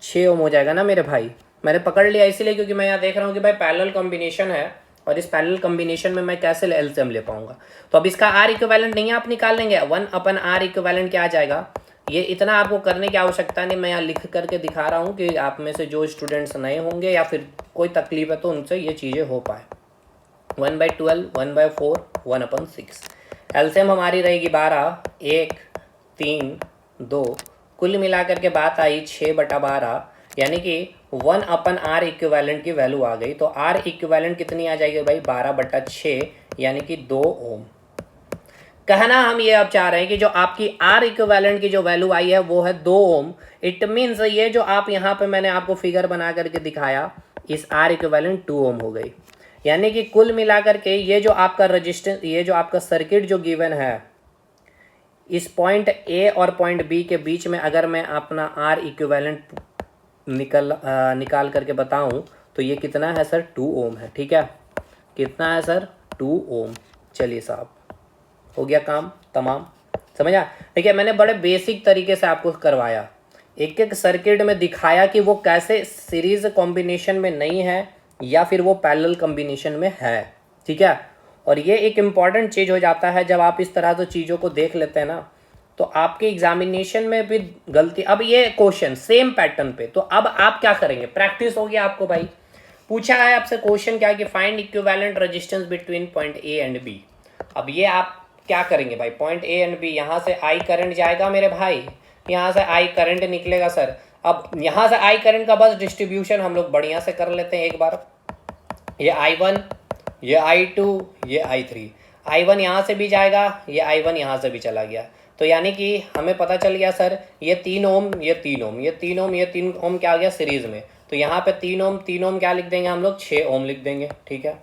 6 ओम हो जाएगा ना मेरे भाई। मैंने पकड़ लिया इसीलिए क्योंकि मैं यहाँ देख रहा हूँ कि भाई पैरेलल कॉम्बिनेशन है, और इस पैरेलल कॉम्बिनेशन में मैं कैसे एलसीएम ले पाऊंगा। तो अब इसका R इक्विवेलेंट नहीं आप निकाल लेंगे, 1/R इक्विवेलेंट क्या आ जाएगा? ये इतना आपको करने की आवश्यकता नहीं, मैं यहाँ लिख करके दिखा रहा हूँ कि आप में से जो स्टूडेंट्स नए होंगे या फिर कोई तकलीफ है तो उनसे ये चीज़ें हो पाए। 1/12, 1/4, 1/6। एलसीएम हमारी रहेगी 12, 1 3 2, कुल मिलाकर के बात आई 6/12, यानी कि 1/R इक्विवेलेंट की वैल्यू आ गई। तो R इक्विवेलेंट कितनी आ जाएगी भाई? 12/6, यानी कि 2 ओम। कहना हम ये अब चाह रहे हैं कि जो आपकी R इक्विवेलेंट की जो वैल्यू आई है वो है 2 ओम। इट मीन्स ये जो आप यहाँ पे मैंने आपको फिगर बना करके दिखाया, इस R इक्विवेलेंट 2 ओम हो गई। यानी कि कुल मिलाकर के ये जो आपका रजिस्टेंस, ये जो आपका सर्किट जो गिवन है, इस पॉइंट A और पॉइंट B के बीच में अगर मैं अपना R इक्विवेलेंट निकाल करके बताऊं तो ये कितना है सर? 2 ओम है, ठीक है। कितना है सर? 2 ओम। चलिए साहब, हो गया काम तमाम, समझा? देखिए मैंने बड़े बेसिक तरीके से आपको करवाया, एक एक सर्किट में दिखाया कि वो कैसे सीरीज कॉम्बिनेशन में नहीं है या फिर वो पैरेलल कॉम्बिनेशन में है, ठीक है। और ये एक इम्पॉर्टेंट चीज़ हो जाता है जब आप इस तरह से चीज़ों को देख लेते हैं ना, तो आपके एग्जामिनेशन में भी गलती। अब ये क्वेश्चन सेम पैटर्न पे, तो अब आप क्या करेंगे? प्रैक्टिस हो गया आपको भाई। पूछा है आपसे क्वेश्चन क्या कि find equivalent resistance between point A and B। अब ये आप क्या करेंगे भाई? पॉइंट A एंड B, यहाँ से I करंट जाएगा मेरे भाई, यहाँ से I करंट निकलेगा सर। अब यहाँ से I करंट का बस डिस्ट्रीब्यूशन हम लोग बढ़िया से कर लेते हैं एक बार। ये I1, ये I2, ये I3। I1 यहाँ से भी जाएगा, ये I1 यहाँ से भी चला गया। तो यानी कि हमें पता चल गया सर ये 3 ओम, ये 3 ओम, ये 3 ओम, ये 3 ओम क्या आ गया सीरीज में। तो यहाँ पे 3 ओम क्या लिख देंगे हम लोग, 6 ओम लिख देंगे, ठीक है।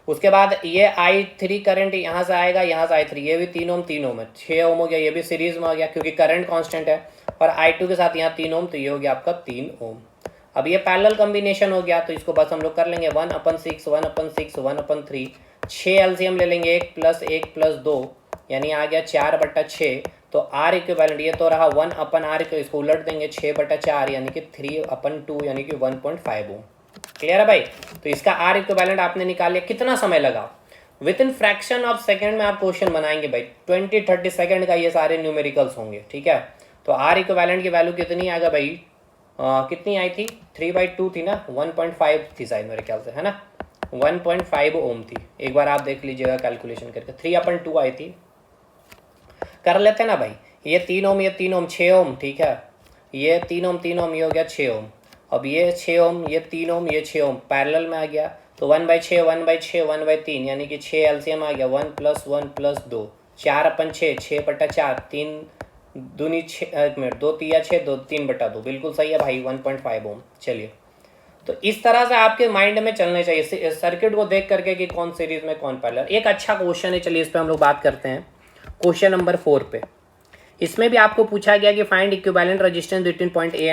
उसके बाद ये I3 करंट यहाँ से आएगा, यहाँ से I3, ये भी 3 ओम है, 6 ओम हो गया, ये भी सीरीज में आ गया क्योंकि करंट कांस्टेंट है। और I2 के साथ यहाँ 3 ओम, तो ये हो गया आपका 3 ओम। अब ये पैरेलल कॉम्बिनेशन हो गया, तो इसको बस हम लोग कर लेंगे 1/6, 1/6, 1/3, 6 एलसीएम ले लेंगे, 1 + 1 + 2 यानी आ गया 4/6। तो R इक्विवेलेंट ये तो रहा 1/R, को इसको उलट देंगे 6/4 यानी कि 3/2 यानी कि 1.5 ओम। क्लियर है भाई। तो इसका R इक्विवेलेंट आपने निकाल लिया। कितना समय लगा, with in fraction of second में आप क्वेश्चन बनाएंगे भाई, 20-30 सेकेंड का ये सारे न्यूमेरिकल्स होंगे, ठीक है। तो R इक्विवेलेंट की वैल्यू कितनी आएगा भाई, कितनी आई थी, 3/2 थी ना, 1.5 थी शायद मेरे ख्याल से, है ना, 1.5 ओम थी। एक बार आप देख लीजिएगा कैलकुलेशन करके, 3/2 आई थी। कर लेते हैं ना भाई, ये 3 ओम, ये 3 ओम, 6 ओम, ठीक है। ये 3 ओम, 3 ओम, ये हो गया 6 ओम। अब ये 6 ओम, ये 3 ओम, ये 6 ओम पैरेलल में आ गया। तो 1/6, 1/6, 1/3 यानी कि 6 एलसीएम आ गया, 1 + 1 + 2, 4/6, 6/4, 3 दूनी 6, 1 मिनट, 2 तिया 6, 2 3/2, बिल्कुल सही है भाई, 1.5 ओम। चलिए, तो इस तरह से आपके माइंड में चलने चाहिए सर्किट को देख करके कि कौन सीरीज में कौन पैरेलल। एक अच्छा क्वेश्चन है, चलिए इस पर हम लोग बात करते हैं। क्वेश्चन नंबर 4 पे, इसमें भी आपको पूछा गया कि find equivalent resistance between point A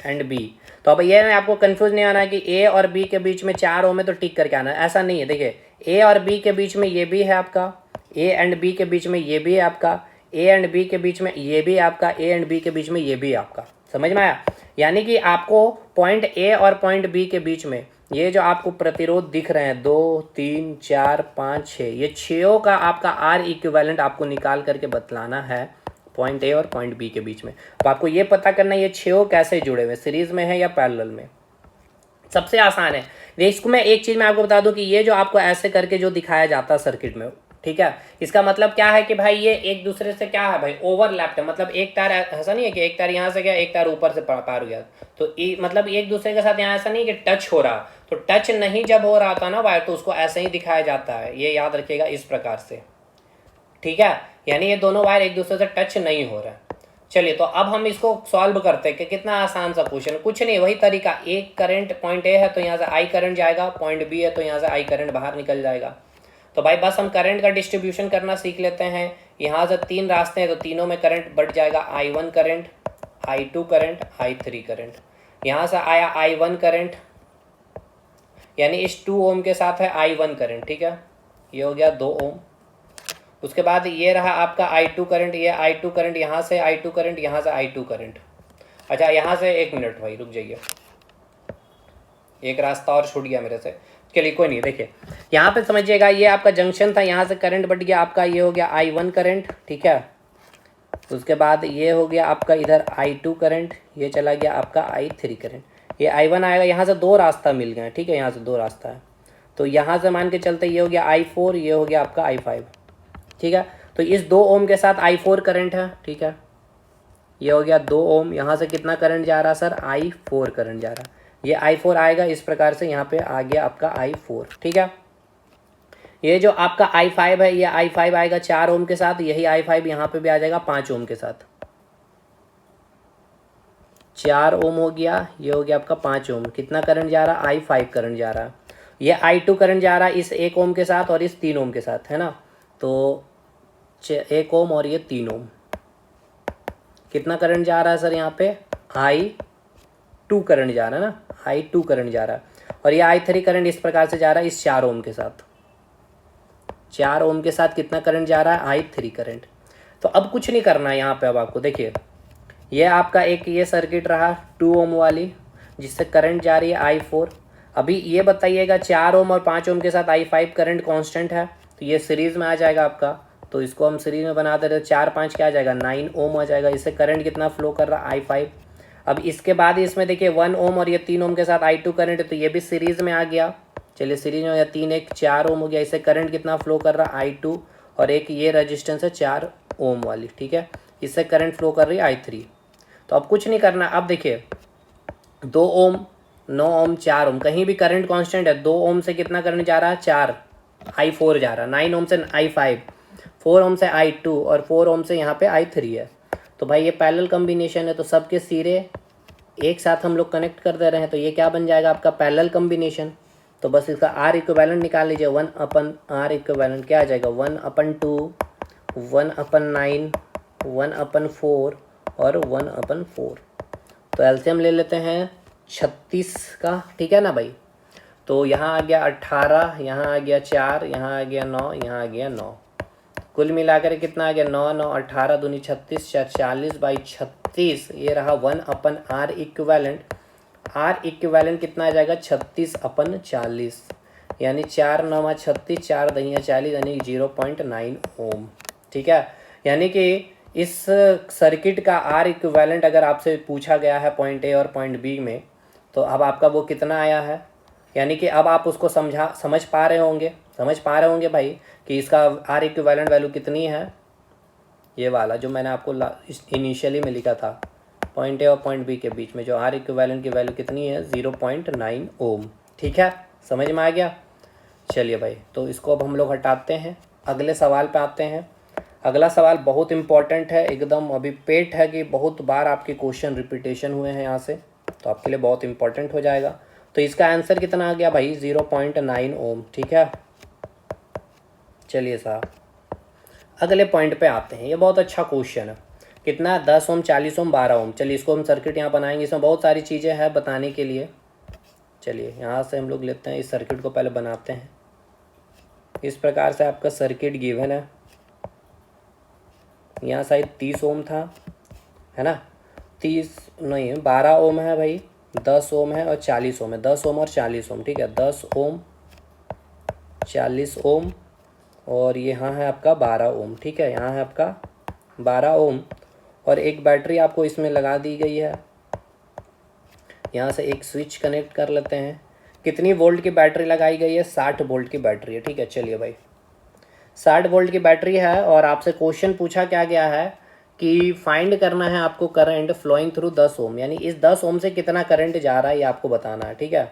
and B. तो अब ये आपको कंफ्यूज नहीं आना है कि ए और बी के बीच में 4 ओम है तो टिक करके आना है, ऐसा नहीं है। देखिए, ए और बी के बीच में ये भी है आपका, ए एंड बी के बीच में ये भी है आपका, ए एंड बी के बीच में ये भी है आपका, ए एंड बी के बीच में ये भी है आपका। समझ में आया। यानी कि आपको पॉइंट ए और पॉइंट बी के बीच में ये जो आपको प्रतिरोध दिख रहे हैं 2, 3, 4, 5, 6, ये 6 का आपका आर इक्विवेलेंट आपको निकाल करके बतलाना है पॉइंट ए और पॉइंट बी के बीच में। तो आपको ये पता करना है ये 6 कैसे जुड़े हुए, सीरीज में है या पैरेलल में। सबसे आसान है, इसको मैं एक चीज़ मैं आपको बता दूं कि ये जो आपको ऐसे करके जो दिखाया जाता है सर्किट में, ठीक है, इसका मतलब क्या है कि भाई ये एक दूसरे से क्या है भाई, ओवरलैप्ड है। मतलब एक तार ऐसा नहीं है कि एक तार यहाँ से गया, एक तार ऊपर से पार हो गया, तो मतलब एक दूसरे के साथ यहाँ ऐसा नहीं कि टच हो रहा। तो टच नहीं जब हो रहा था ना वायर, तो उसको ऐसे ही दिखाया जाता है, ये याद रखिएगा इस प्रकार से, ठीक है। यानी ये दोनों वायर एक दूसरे से टच नहीं हो रहा है। चलिए, तो अब हम इसको सॉल्व करते हैं कि कितना आसान सा क्वेश्चन, कुछ नहीं, वही तरीका। एक करंट पॉइंट ए है तो यहाँ से आई करंट जाएगा, पॉइंट बी है तो यहाँ से आई करंट बाहर निकल जाएगा। तो भाई बस हम करंट का डिस्ट्रीब्यूशन करना सीख लेते हैं। यहाँ से 3 रास्ते हैं तो तीनों में करंट बढ़ जाएगा, I1 current, I2 current, I3 current. यहाँ से आया I1 करंट, यानी इस 2 ओम के साथ है I1 करंट, ठीक है, ये हो गया 2 ओम। उसके बाद ये रहा आपका I2 करंट, ये I2 करंट, यहाँ से I2 करंट, यहाँ से I2 करंट। अच्छा, यहाँ से 1 मिनट भाई रुक जाइए, एक रास्ता और छूट गया मेरे से। चलिए कोई नहीं, देखिए यहाँ पे समझिएगा, ये आपका जंक्शन था, यहाँ से करंट बढ़ गया आपका, ये हो गया I1 करंट, ठीक है। उसके बाद ये हो गया आपका इधर I2 करंट, ये चला गया आपका I3 करंट, ये I1 आएगा। यहाँ से 2 रास्ता मिल गए, ठीक है, यहाँ से 2 रास्ता है, तो यहाँ से मान के चलते ये हो गया I4, ये हो गया आपका I5, ठीक है। तो इस 2 ओम के साथ I4 करंट है, ठीक है, ये हो गया 2 ओम। यहाँ से कितना करंट जा रहा सर, I4 करंट जा रहा, ये I4 आएगा इस प्रकार से, यहाँ पे आ गया आपका I4, ठीक है। ये जो आपका I5 है, ये I5 आएगा 4 ओम के साथ, यही I5 यहाँ पे भी आ जाएगा 5 ओम के साथ, 4 ओम हो गया, ये हो गया आपका 5 ओम। कितना करंट जा रहा, I5 करंट जा रहा, ये I2 करंट जा रहा इस 1 ओम के साथ और इस 3 ओम के साथ, है ना। तो 1 ओम और ये 3 ओम, कितना करंट जा रहा है सर, यहाँ पे I2 करंट जा रहा है ना, I2 करंट जा रहा है। और ये I3 करंट इस प्रकार से जा रहा है इस 4 ओम के साथ, 4 ओम के साथ कितना करंट जा रहा है, I3 करंट। तो अब कुछ नहीं करना है यहाँ पे। अब आपको देखिए, ये आपका एक ये सर्किट रहा 2 ओम वाली, जिससे करंट जा रही है I4। अभी ये बताइएगा 4 ओम और 5 ओम के साथ I5 करंट कांस्टेंट है, तो ये सीरीज में आ जाएगा आपका, तो इसको हम सीरीज में बना दे रहे, 4 5 क्या आ जाएगा, 9 ओम आ जाएगा। इससे करंट कितना फ्लो कर रहा है, I5। अब इसके बाद इसमें देखिए 1 ओम और ये 3 ओम के साथ I2 करंट है, तो ये भी सीरीज में आ गया। चलिए सीरीज में हो गया, 3 1 4 ओम हो गया। इससे करंट कितना फ्लो कर रहा है, I2, और एक ये रजिस्टेंस है 4 ओम वाली, ठीक है, इससे करंट फ्लो कर रही है I3। तो अब कुछ नहीं करना। अब देखिए 2 ओम, 9 ओम, 4 ओम, कहीं भी करंट कांस्टेंट है। 2 ओम से कितना करंट जा रहा है, 4, I4 जा रहा, 9 ओम से I5, 4 ओम से I2 और 4 ओम से यहाँ पे I3 है। तो भाई ये पैरेलल कम्बिनेशन है, तो सबके सिरे एक साथ हम लोग कनेक्ट कर दे रहे हैं, तो ये क्या बन जाएगा आपका पैरेलल कम्बिनेशन। तो बस इसका आर इक्विवेलेंट निकाल लीजिए, 1/r इक्विवेलेंट क्या आ जाएगा, 1/2, 1/9, 1/4 और 1/4। तो एलसीएम ले लेते हैं 36 का, ठीक है ना भाई। तो यहाँ आ गया 18, यहाँ आ गया 4, यहाँ आ गया 9, यहाँ आ गया 9, कुल मिलाकर कितना आ गया 9, 9, 18 दूनी 36, 40/36, ये रहा 1/r इक्विवेलेंट। आर इक्विवेलेंट कितना आ जाएगा 36/40, यानी 4 9 36, 4 दहिया 40, यानी 0.9 ओम, ठीक है। यानी कि इस सर्किट का आर इक्विवेलेंट अगर आपसे पूछा गया है पॉइंट ए और पॉइंट बी में, तो अब आपका वो कितना आया है, यानी कि अब आप उसको समझ पा रहे होंगे भाई कि इसका आर इक्विवेलेंट वैल्यू कितनी है। ये वाला जो मैंने आपको इनिशियली में लिखा था, पॉइंट ए और पॉइंट बी के बीच में जो आर इक्विवेलेंट की वैल्यू कितनी है, 0.9 ओम, ठीक है, समझ में आ गया। चलिए भाई, तो इसको अब हम लोग हटाते हैं, अगले सवाल पे आते हैं। अगला सवाल बहुत इंपॉर्टेंट है, एकदम अभी पेट है कि बहुत बार आपके क्वेश्चन रिपीटेशन हुए हैं यहाँ से, तो आपके लिए बहुत इंपॉर्टेंट हो जाएगा। तो इसका आंसर कितना आ गया भाई, 0.9 ओम, ठीक है। चलिए साहब अगले पॉइंट पे आते हैं, ये बहुत अच्छा क्वेश्चन है। कितना, 10 ओम, 40 ओम, 12 ओम। चलिए इसको हम सर्किट यहाँ बनाएंगे, इसमें बहुत सारी चीज़ें हैं बताने के लिए। चलिए यहाँ से हम लोग लेते हैं, इस सर्किट को पहले बनाते हैं। इस प्रकार से आपका सर्किट गिवन है, यहाँ शायद 30 ओम था, है ना, 30 नहीं है, 12 ओम है भाई, 10 ओम है और 40 ओम है, 10 ओम और 40 ओम, ठीक है, 10 ओम, 40 ओम और यहाँ है आपका 12 ओम, ठीक है, यहाँ है आपका 12 ओम और एक बैटरी आपको इसमें लगा दी गई है। यहाँ से एक स्विच कनेक्ट कर लेते हैं। कितनी वोल्ट की बैटरी लगाई गई है, 60 वोल्ट की बैटरी है, ठीक है। चलिए भाई 60 वोल्ट की बैटरी है और आपसे क्वेश्चन पूछा क्या गया है कि फाइंड करना है आपको करंट फ्लोइंग थ्रू 10 ओम, यानी इस 10 ओम से कितना करंट जा रहा है ये आपको बताना है, ठीक है।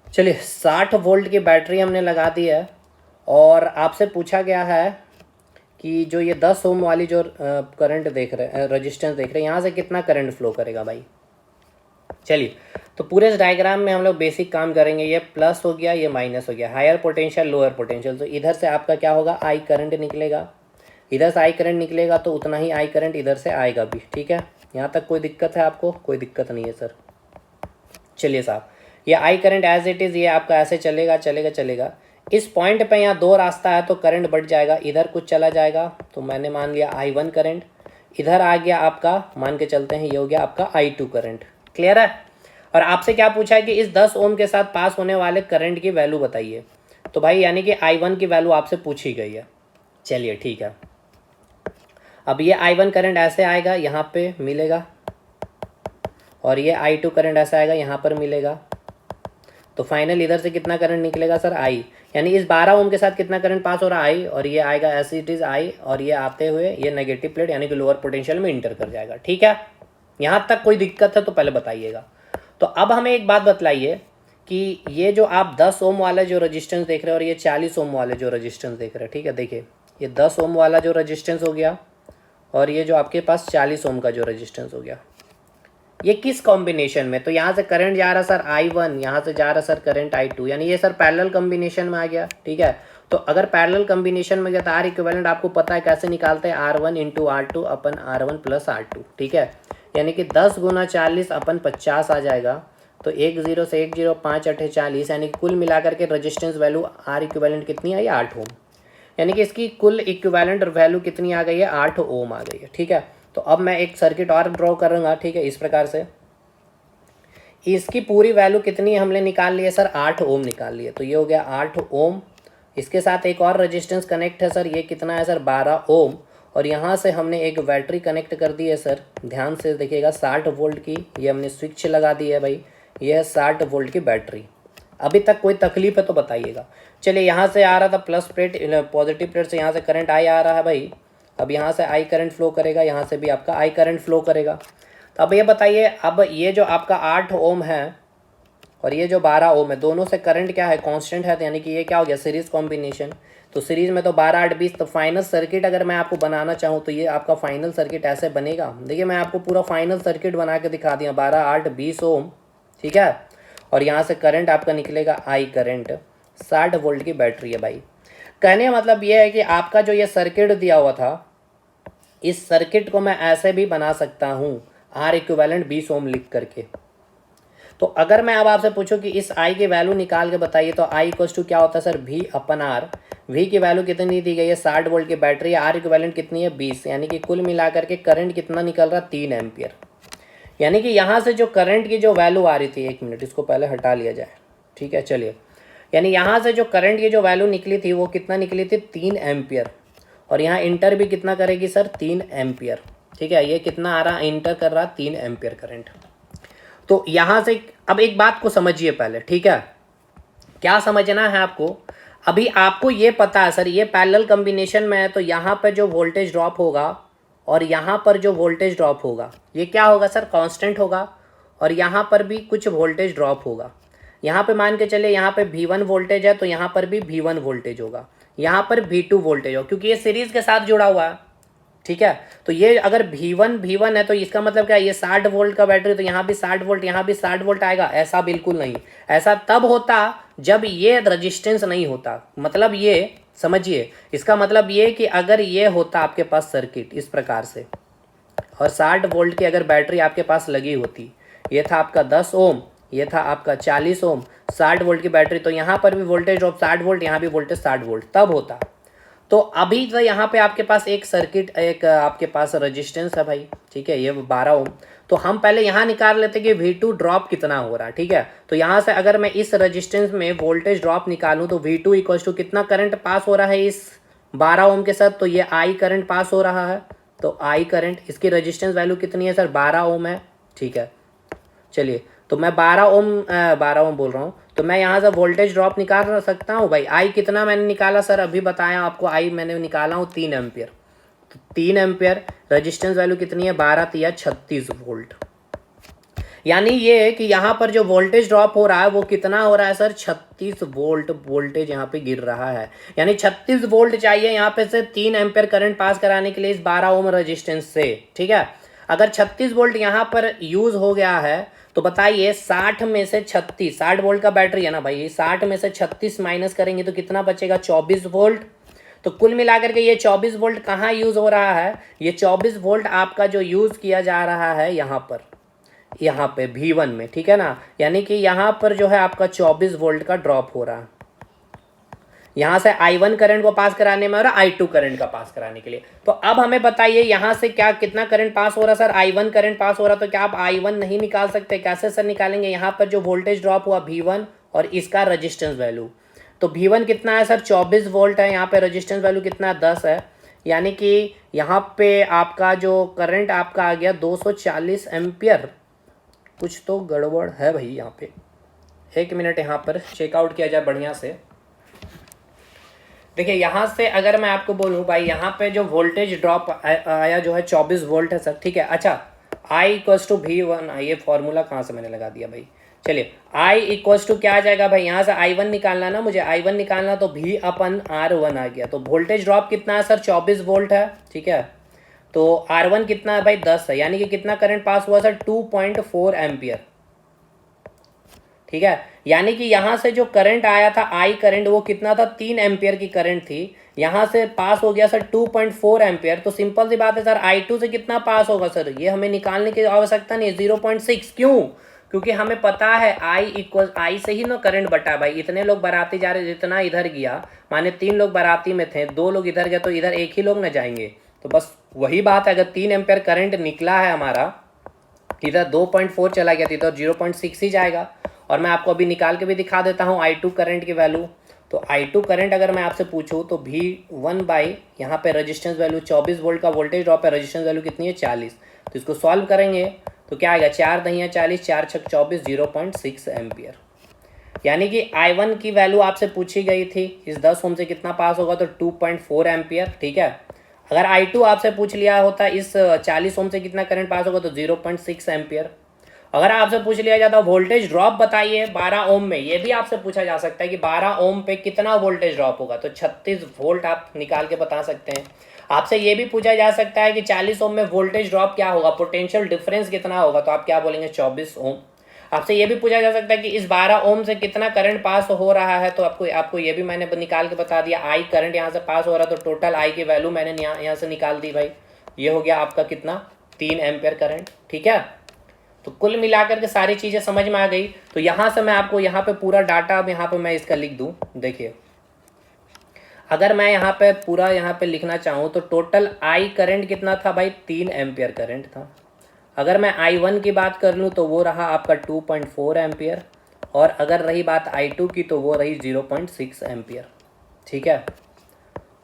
चलिए 60 वोल्ट की बैटरी हमने लगा दी है और आपसे पूछा गया है कि जो ये 10 ओम वाली जो करंट देख रहे हैं, रजिस्टेंस देख रहे हैं, यहाँ से कितना करंट फ्लो करेगा भाई। चलिए तो पूरे इस डायग्राम में हम लोग बेसिक काम करेंगे। ये प्लस हो गया, ये माइनस हो गया, हायर पोटेंशियल लोअर पोटेंशियल। तो इधर से आपका क्या होगा, आई करंट निकलेगा, इधर से आई करंट निकलेगा तो उतना ही आई करंट इधर से आएगा भी, ठीक है। यहाँ तक कोई दिक्कत है आपको, कोई दिक्कत नहीं है सर। चलिए साहब ये I current as it is ये आपका ऐसे चलेगा चलेगा चलेगा। इस पॉइंट पे यहाँ दो रास्ता है तो करंट बढ़ जाएगा, इधर कुछ चला जाएगा, तो मैंने मान लिया I1 करंट, इधर आ गया आपका, मान के चलते हैं ये हो गया आपका I2 करंट। क्लियर है। और आपसे क्या पूछा है कि इस 10 ओम के साथ पास होने वाले करंट की वैल्यू बताइए। तो भाई यानी कि I1 की वैल्यू आपसे पूछी गई है। चलिए ठीक है, अब ये I1 करंट ऐसे आएगा, यहाँ पे मिलेगा, और ये I2 करंट ऐसा आएगा, यहाँ पर मिलेगा। तो फाइनल इधर से कितना करंट निकलेगा सर, आई, यानी इस 12 ओम के साथ कितना करंट पास हो रहा है, आई, और ये आएगा एज इट इज आई, और ये आते हुए ये नेगेटिव प्लेट यानी कि लोअर पोटेंशियल में इंटर कर जाएगा, ठीक है। यहाँ तक कोई दिक्कत है तो पहले बताइएगा। तो अब हमें एक बात बतलाइए कि ये जो आप 10 ओम वाला जो रजिस्टेंस देख रहे हैं और ये 40 ओम वाले जो रजिस्टेंस देख रहे हैं, ठीक है, देखिए ये 10 ओम वाला जो रजिस्टेंस हो गया और ये जो आपके पास 40 ओम का जो रजिस्टेंस हो गया, ये किस कॉम्बिनेशन में, तो यहाँ से करंट जा रहा सर I1, यहाँ से जा रहा सर करंट I2, यानी ये सर पैरेलल कॉम्बिनेशन में आ गया, ठीक है। तो अगर पैरेलल कॉम्बिनेशन में गया तो आर इक्विवेलेंट आपको पता है कैसे निकालते हैं, R1 × R2 अपन R1 + R2, ठीक है। यानी कि 10 × 40 अपन 50 आ जाएगा, तो 1 0 से 1 0, 5 8 40, यानी कुल मिलाकर के रजिस्टेंस वैल्यू आर इक्विवेलेंट कितनी आई, 8 ओम, यानी कि इसकी कुल इक्विवेलेंट वैल्यू कितनी आ गई है, 8 ओम आ गई है, ठीक है। तो अब मैं एक सर्किट और ड्रॉ करूँगा, ठीक है, इस प्रकार से। इसकी पूरी वैल्यू कितनी हमने निकाल ली है सर, 8 ओम निकाल लिए, तो ये हो गया 8 ओम। इसके साथ एक और रेजिस्टेंस कनेक्ट है सर, ये कितना है सर, 12 ओम, और यहाँ से हमने एक बैटरी कनेक्ट कर दी है सर, ध्यान से देखिएगा, 60 वोल्ट की, ये हमने स्विच लगा दी है भाई, ये है 60 वोल्ट की बैटरी। अभी तक कोई तकलीफ है तो बताइएगा। चलिए यहाँ से आ रहा था प्लस प्लेट, पॉजिटिव प्लेट से यहाँ से करंट आई आ रहा है भाई, अब यहाँ से आई करंट फ्लो करेगा, यहाँ से भी आपका आई करंट फ्लो करेगा। तो अब ये बताइए, अब ये जो आपका 8 ओम है, और ये जो 12 ओम है, दोनों से करंट क्या है, कांस्टेंट है, तो यानी कि ये क्या हो गया, सीरीज कॉम्बिनेशन। तो सीरीज में तो 12 8 20। तो फाइनल सर्किट अगर मैं आपको बनाना चाहूँ तो ये आपका फाइनल सर्किट ऐसे बनेगा। देखिए मैं आपको पूरा फाइनल सर्किट बना के दिखा दिया, 12 8 20 ओम, ठीक है। और यहाँ से करंट आपका निकलेगा आई करंट, 60 वोल्ट की बैटरी है भाई। कहने का मतलब ये है कि आपका जो ये सर्किट दिया हुआ था, इस सर्किट को मैं ऐसे भी बना सकता हूँ, आर इक्विवेलेंट 20 ओम लिख करके। तो अगर मैं अब आपसे पूछूं कि इस आई की वैल्यू निकाल के बताइए, तो आई इक्वल्स टू क्या होता है sir, V upon R. V की वैल्यू कितनी दी गई है, 60 वोल्ट की बैटरी, आर इक्विवेलेंट कितनी है, 20, यानी कि कुल मिलाकर के करंट कितना निकल रहा, 3 एम्पियर। यानी कि यहाँ से जो करंट की जो वैल्यू आ रही थी, एक मिनट इसको पहले हटा लिया जाए, ठीक है चलिए। यानी यहाँ से जो करंट की जो वैल्यू निकली थी वो कितना निकली थी, 3 एम्पियर। और यहाँ इंटर भी कितना करेगी सर, 3 एम्पियर, ठीक है। ये कितना आ रहा, इंटर कर रहा 3 एम्पियर करंट। तो यहाँ से अब एक बात को समझिए पहले, ठीक है। क्या समझना है आपको, अभी आपको ये पता है सर ये पैरेलल कॉम्बिनेशन में है, तो यहाँ पर जो वोल्टेज ड्रॉप होगा और यहाँ पर जो वोल्टेज ड्रॉप होगा ये क्या होगा सर, कांस्टेंट होगा। और यहाँ पर भी कुछ वोल्टेज ड्रॉप होगा। यहाँ पे मान के चले यहाँ पे V1 वोल्टेज है, तो यहाँ पर भी V1 वोल्टेज होगा, यहाँ पर V2 वोल्टेज होगा, क्योंकि ये सीरीज के साथ जुड़ा हुआ है, ठीक है। तो ये अगर V1 है तो इसका मतलब क्या है, ये 60 वोल्ट का बैटरी, तो यहाँ भी 60 वोल्ट, यहाँ भी 60 वोल्ट आएगा, ऐसा बिल्कुल नहीं। ऐसा तब होता जब ये रजिस्टेंस नहीं होता। मतलब ये समझिए, इसका मतलब ये कि अगर ये होता आपके पास सर्किट इस प्रकार से, और 60 वोल्ट की अगर बैटरी आपके पास लगी होती, ये था आपका 10 ओम, ये था आपका 40 ओम, 60 वोल्ट की बैटरी, तो यहाँ पर भी वोल्टेज ड्रॉप 60 वोल्ट, यहाँ भी वोल्टेज 60 वोल्ट, तब होता। तो अभी तो यहाँ पे आपके पास एक सर्किट, एक आपके पास रेजिस्टेंस है भाई, ठीक है, ये 12 ओम। तो हम पहले यहाँ निकाल लेते कि V2 ड्रॉप कितना हो रहा है, ठीक है। तो यहाँ से अगर मैं इस रेजिस्टेंस में वोल्टेज ड्रॉप निकालूँ तो V2 इक्वल टू कितना करंट पास हो रहा है इस 12 ओम के साथ, तो ये I करंट पास हो रहा है। तो I करंट, इसकी रेजिस्टेंस वैल्यू कितनी है सर, 12 ओम है, ठीक है। चलिए तो मैं 12 ओम बोल रहा हूँ, तो मैं यहाँ से वोल्टेज ड्रॉप निकाल सकता हूँ भाई। आई कितना मैंने निकाला सर, अभी बताया आपको, आई मैंने निकाला हूँ 3 एम्पियर। तो 3 एम्पियर, रेजिस्टेंस वैल्यू कितनी है, 12 तिया 36 वोल्ट। यानी ये कि यहाँ पर जो वोल्टेज ड्रॉप हो रहा है वो कितना हो रहा है सर, 36 वोल्ट वोल्टेज यहाँ पे गिर रहा है। यानी 36 वोल्ट चाहिए यहाँ पे से 3 एम्पियर करंट पास कराने के लिए इस 12 ओम रेजिस्टेंस से, ठीक है। अगर 36 वोल्ट यहाँ पर यूज हो गया है तो बताइए 60 में से 36, 60 वोल्ट का बैटरी है ना भाई, 60 में से 36 माइनस करेंगे तो कितना बचेगा, 24 वोल्ट। तो कुल मिलाकर के ये 24 वोल्ट कहाँ यूज हो रहा है, ये 24 वोल्ट आपका जो यूज किया जा रहा है यहाँ पर, यहाँ पे V1 में, ठीक है ना। यानी कि यहाँ पर जो है आपका 24 वोल्ट का ड्रॉप हो रहा है, यहाँ से I1 करंट को पास कराने में और I2 करंट का पास कराने के लिए। तो अब हमें बताइए यहाँ से क्या कितना करंट पास हो रहा है सर, I1 करंट पास हो रहा, तो क्या आप I1 नहीं निकाल सकते, कैसे सर निकालेंगे। यहाँ पर जो वोल्टेज ड्रॉप हुआ V1 और इसका रजिस्टेंस वैल्यू, तो V1 कितना है सर, 24 वोल्ट है, यहाँ पे रजिस्टेंस वैल्यू कितना है, 10 है। यानी कि यहाँ पे आपका जो करंट आपका आ गया 240 एम्पियर। कुछ तो गड़बड़ है भाई यहाँ पे, एक मिनट यहाँ पर चेकआउट किया जाए बढ़िया से। देखिए यहाँ से अगर मैं आपको बोलूँ भाई, यहाँ पे जो वोल्टेज ड्रॉप आया जो है 24 वोल्ट है सर, ठीक है। अच्छा I इक्वल्स टू V1, ये फॉर्मूला कहाँ से मैंने लगा दिया भाई, चलिए I इक्वल्स टू क्या आ जाएगा भाई, यहाँ से I1 निकालना ना मुझे, I1 निकालना, तो V अपन R1 आ गया। तो वोल्टेज ड्रॉप कितना है सर, 24 वोल्ट है, ठीक है। तो R1 कितना है भाई, 10 है, यानी कि कितना करंट पास हुआ सर, 2.4 एम्पियर, ठीक है। यानी कि यहाँ से जो करंट आया था आई करंट, वो कितना था, 3 एम्पियर की करंट थी, यहाँ से पास हो गया सर 2.4 एम्पियर। तो सिंपल सी बात है सर, I2 से कितना पास होगा सर, ये हमें निकालने की आवश्यकता नहीं, 0.6। क्यों, क्योंकि हमें पता है I से ही ना करंट बटा भाई। इतने लोग बाराती जा रहे, जितना इधर गया, माने 3 लोग बाराती में थे, 2 लोग इधर गए, तो इधर एक ही लोग ना जाएंगे। तो बस वही बात है, अगर 3 एम्पियर करंट निकला है हमारा, इधर 2.4 चला गया, तो इधर 0.6 ही जाएगा। और मैं आपको अभी निकाल के भी दिखा देता हूँ I2 करंट की वैल्यू। तो I2 करंट अगर मैं आपसे पूछूँ तो V1 बाई यहाँ पे रेजिस्टेंस वैल्यू 24 वोल्ट का वोल्टेज ड्रॉप है, रेजिस्टेंस वैल्यू कितनी है, 40। तो इसको सॉल्व करेंगे तो क्या आएगा, 4 दहिया 40, 4 छक 24, 0.6 एम्पियर। यानी कि I1 की वैल्यू आपसे पूछी गई थी, इस 10 ओम से कितना पास होगा, तो 2.4 एम्पियर, ठीक है। अगर I2 आपसे पूछ लिया होता इस 40 ओम से कितना करंट पास होगा, तो 0.6 एम्पियर। अगर आपसे पूछ लिया जाता वोल्टेज ड्रॉप बताइए 12 ओम में, ये भी आपसे पूछा जा सकता है कि 12 ओम पे कितना वोल्टेज ड्रॉप होगा, तो 36 वोल्ट आप निकाल के बता सकते हैं। आपसे ये भी पूछा जा सकता है कि 40 ओम में वोल्टेज ड्रॉप क्या होगा, पोटेंशियल डिफरेंस कितना होगा, तो आप क्या बोलेंगे 24 ओम। आपसे ये भी पूछा जा सकता है कि इस 12 ओम से कितना करंट पास हो रहा है, तो आपको ये भी मैंने निकाल के बता दिया। आई करंट यहाँ से पास हो रहा है, तो टोटल आई की वैल्यू मैंने यहाँ से निकाल दी भाई। ये हो गया आपका कितना 3 एम्पियर करंट। ठीक है, तो कुल मिलाकर के सारी चीज़ें समझ में आ गई। तो यहाँ से मैं आपको यहाँ पे पूरा डाटा अब यहाँ पे मैं इसका लिख दूँ। देखिए अगर मैं यहाँ पे पूरा यहाँ पे लिखना चाहूँ तो टोटल आई करंट कितना था भाई, 3 एम्पियर करंट था। अगर मैं I1 की बात कर लूँ तो वो रहा आपका 2.4 एम्पियर, और अगर रही बात I2 की तो वो रही 0.6 एम्पियर। ठीक है,